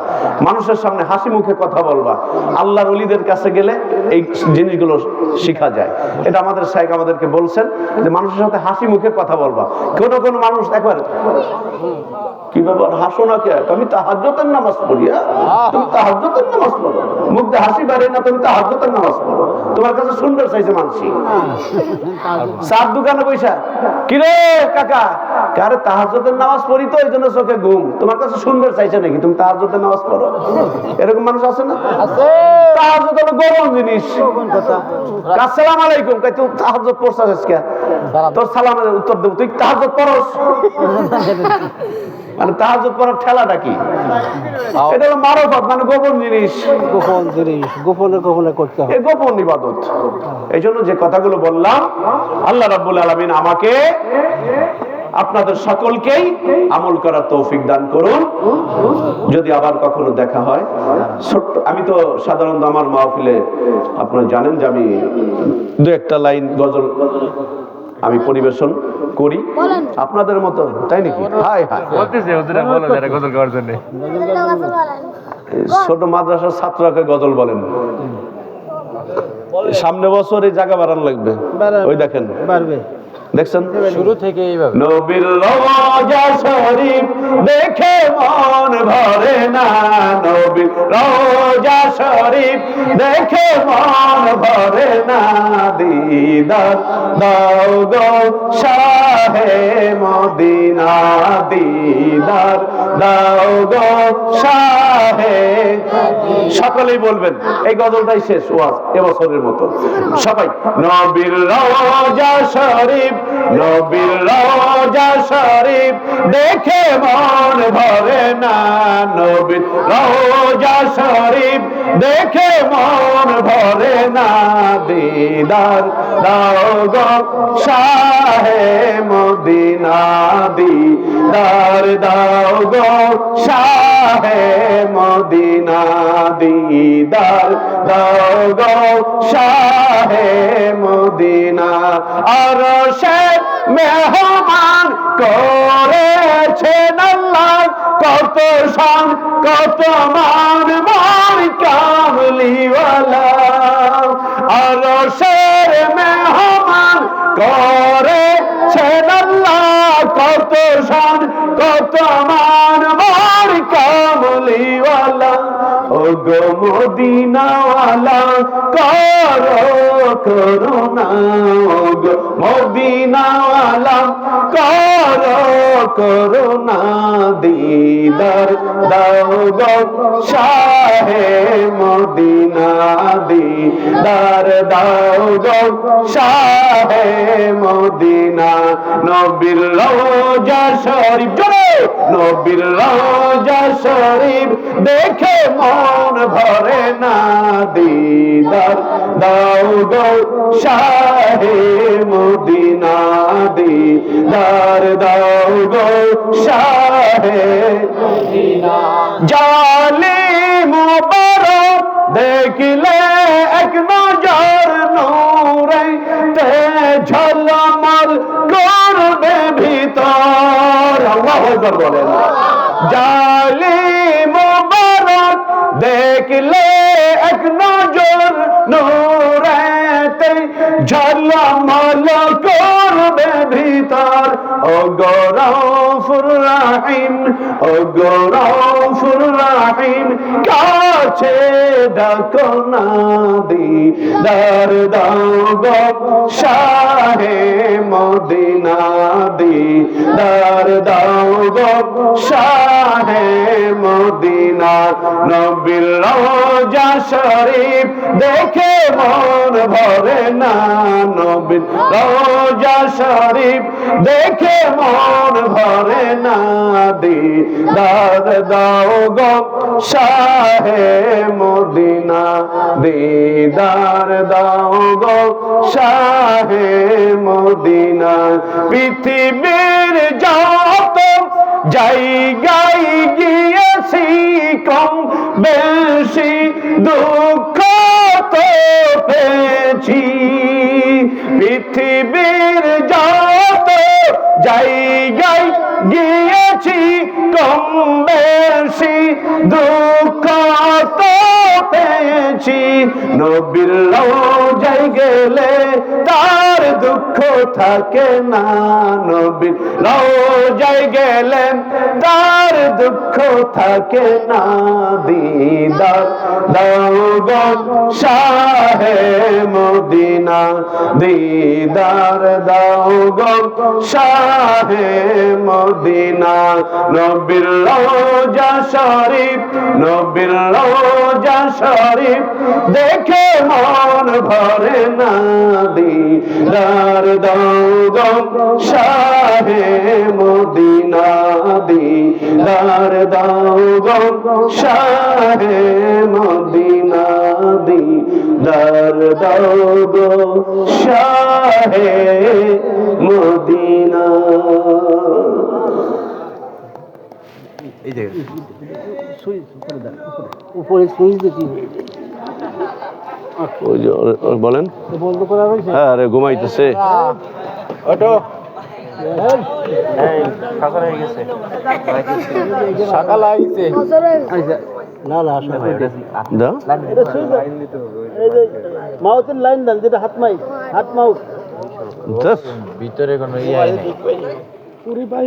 Speaker 1: মানুষের সামনে হাসি মুখে কথা বলবা। আল্লাহর ওলিদের কাছে গেলে এই জিনিসগুলো শিখা যায়। এটা আমাদের শায়েখ আমাদেরকে বলছেন যে মানুষের সাথে হাসি মুখে কথা বলবা। কোন মানুষ একবার কি ব্যাপার হাসো না কে? আমি তাহাজ্জুদের নামাজ পড়ি। তুমি তাহাজ্জুদের নামাজ পড়ো, মুখ দিয়ে হাসি বের হয় না, তুমি তাহাজ্জুদের নামাজ পড়ো। তোমার কাছে সুন্দর চাইছে মানসি। চার দোকানে বৈশা, কিরে কাকা, কারে তাহাজ্জুদের নামাজ পড়ি তো এই জন্য চোখে ঘুম। তোমার কাছে সুন্দর চাইছে নাকি তুমি তাহাজ্জুদের নামাজ পড়ো? এরকম মানুষ আছে না? তাহাজ্জুদ হলো গোপন জিনিস। আসসালামু আলাইকুম, কই তুই তাহাজ্জুদ পড়ছস কে? তোর সালামের উত্তর দেব, তুই তাহাজ্জুদ পড়স? মানে তাহাজ্জুদ পড়ার ঠেলাটা কি? এটা হলো মারফত, মানে গোপন জিনিস।
Speaker 2: গোপন জিনিস গোপনে করতে হবে,
Speaker 1: এই গোপন ইবাদত। এই জন্য যে কথাগুলো বললাম, আল্লাহ রাব্বুল আলামিন আমাকে আপনাদের সকলকেই আমল করার তৌফিক দান করুন। যদি আবার কখনো দেখা হয়, ছোট্ট, আমি তো সাধারণত আমার মাহফিলে আপনারা জানেন যে আমি দু একটা লাইন গজল আমি পরিবেশন করি আপনাদের মতো, তাই নাকি? হাই হাই ছোট মাদ্রাসার ছাত্রকে গজল বলেন। সামনে বছর এই জায়গা বাড়ানো লাগবে, ওই দেখেন দেখছেন
Speaker 3: শুরু থেকে এইভাবে
Speaker 1: নবীর রওজা শরীফ দেখে মন ভরে না, নবীর রওজা শরীফ দেখে মন ভরে না, দিদার দাও গো শাহে মদিনা, দিদার দাও গো শাহে। সকলেই বলবেন এই গজলটাই শেষ ওয়াজ এবছরের মতো সবাই। নবীর রওজা শরীফ, নবীর রওজা শরীফ দেখে মন ভরে না, নবীর রওজা শরীফ দেখে মন ভরে না, দিদার দাও গো শাহে মদিনা, দিদার দাও গো শাহে মদিনা, দিদার দাও গো শাহে মদিনা। আর সে মেহমান করেছেন আল্লাহ, কত শান কত মান মান কামলিওয়ালা। আর সে মেহমান করেছেন আল্লাহ, কত শান কত মান মান কামলিওয়ালা। ও গো মদিনাওয়ালা করো করুণা, ও গো মদিনাওয়ালা করো করুণা, দিদার দাও গো শাহে মদিনা, দিদার দাও গো শাহে মদিনা। নবীর রওজা শরীফ জোরে, নবীর রওজা শরীফ দেখে মন ভরে না, দিদার দাও গো শাহে মদিনা, দিদার দাও গো শাহে মদিনা। জালিম মুবারক দেখলে এক নজর নূরে তে ঝলমল করবে ভিতর। আল্লাহু আকবার বলেন। জালিম মুবারক দেখলে এক নজর নূরেতে ঝলমল করবে ভিতর। ও গো রউফুর রহিম, ও গো রউফুর রহিম কাছে ডাকো না, দিদার দাও গো শাহে মদিনা, দিদার দাও গো শাহে মদিনা। নবীর রওজা শরীফ দেখে মন ভরে না, নবীর রওজা শরীফ দেখে মন ভরে না, দিদার দাও গো শাহে মদিনা, দিদার দাও গো শাহে মদিনা। পৃথিবীর যত জায়গায় গিয়েছি কম বেশি দুঃখ তো পেয়েছি, পৃথিবীর যত জায়গায় গিয়েছি কম বেশি দুঃখ তো পেয়েছি। নবীর রওজায় গেলে তার দুঃখ থাকে না, নবীর রওজায় গেলে তার দুঃখ থাকে না, দিদার দাও গো শাহে মদিনা, দিদার দাও গো শাহে মদিনা। নবীর রওজা শরীফ, নবীর রওজা শরীফ দেখে মন ভরে না, দিদার দাও গো শাহে মদিনা, দিদার দাও গো শাহে মদিনা, দিদার দাও গো শাহে মদিনা।
Speaker 3: এই যে
Speaker 2: সুইচ উপরে দেন, উপরে সুইচ দিতে
Speaker 1: ওই যে বলেন।
Speaker 2: বন্ধ করা হয়েছে।
Speaker 1: হ্যাঁ আরে ঘুমাইতেছে।
Speaker 3: অটো এই সকাল হয়ে গেছে, সকাল হয়েছে।
Speaker 2: আচ্ছা, না না আসলে
Speaker 1: দাও
Speaker 2: এটা সুইচ এই যে মাউসের লাইন দেন, যেটা হাত মাউস
Speaker 1: ধ্যাৎ।
Speaker 4: ভিতরে কোনো ইয়ে নাই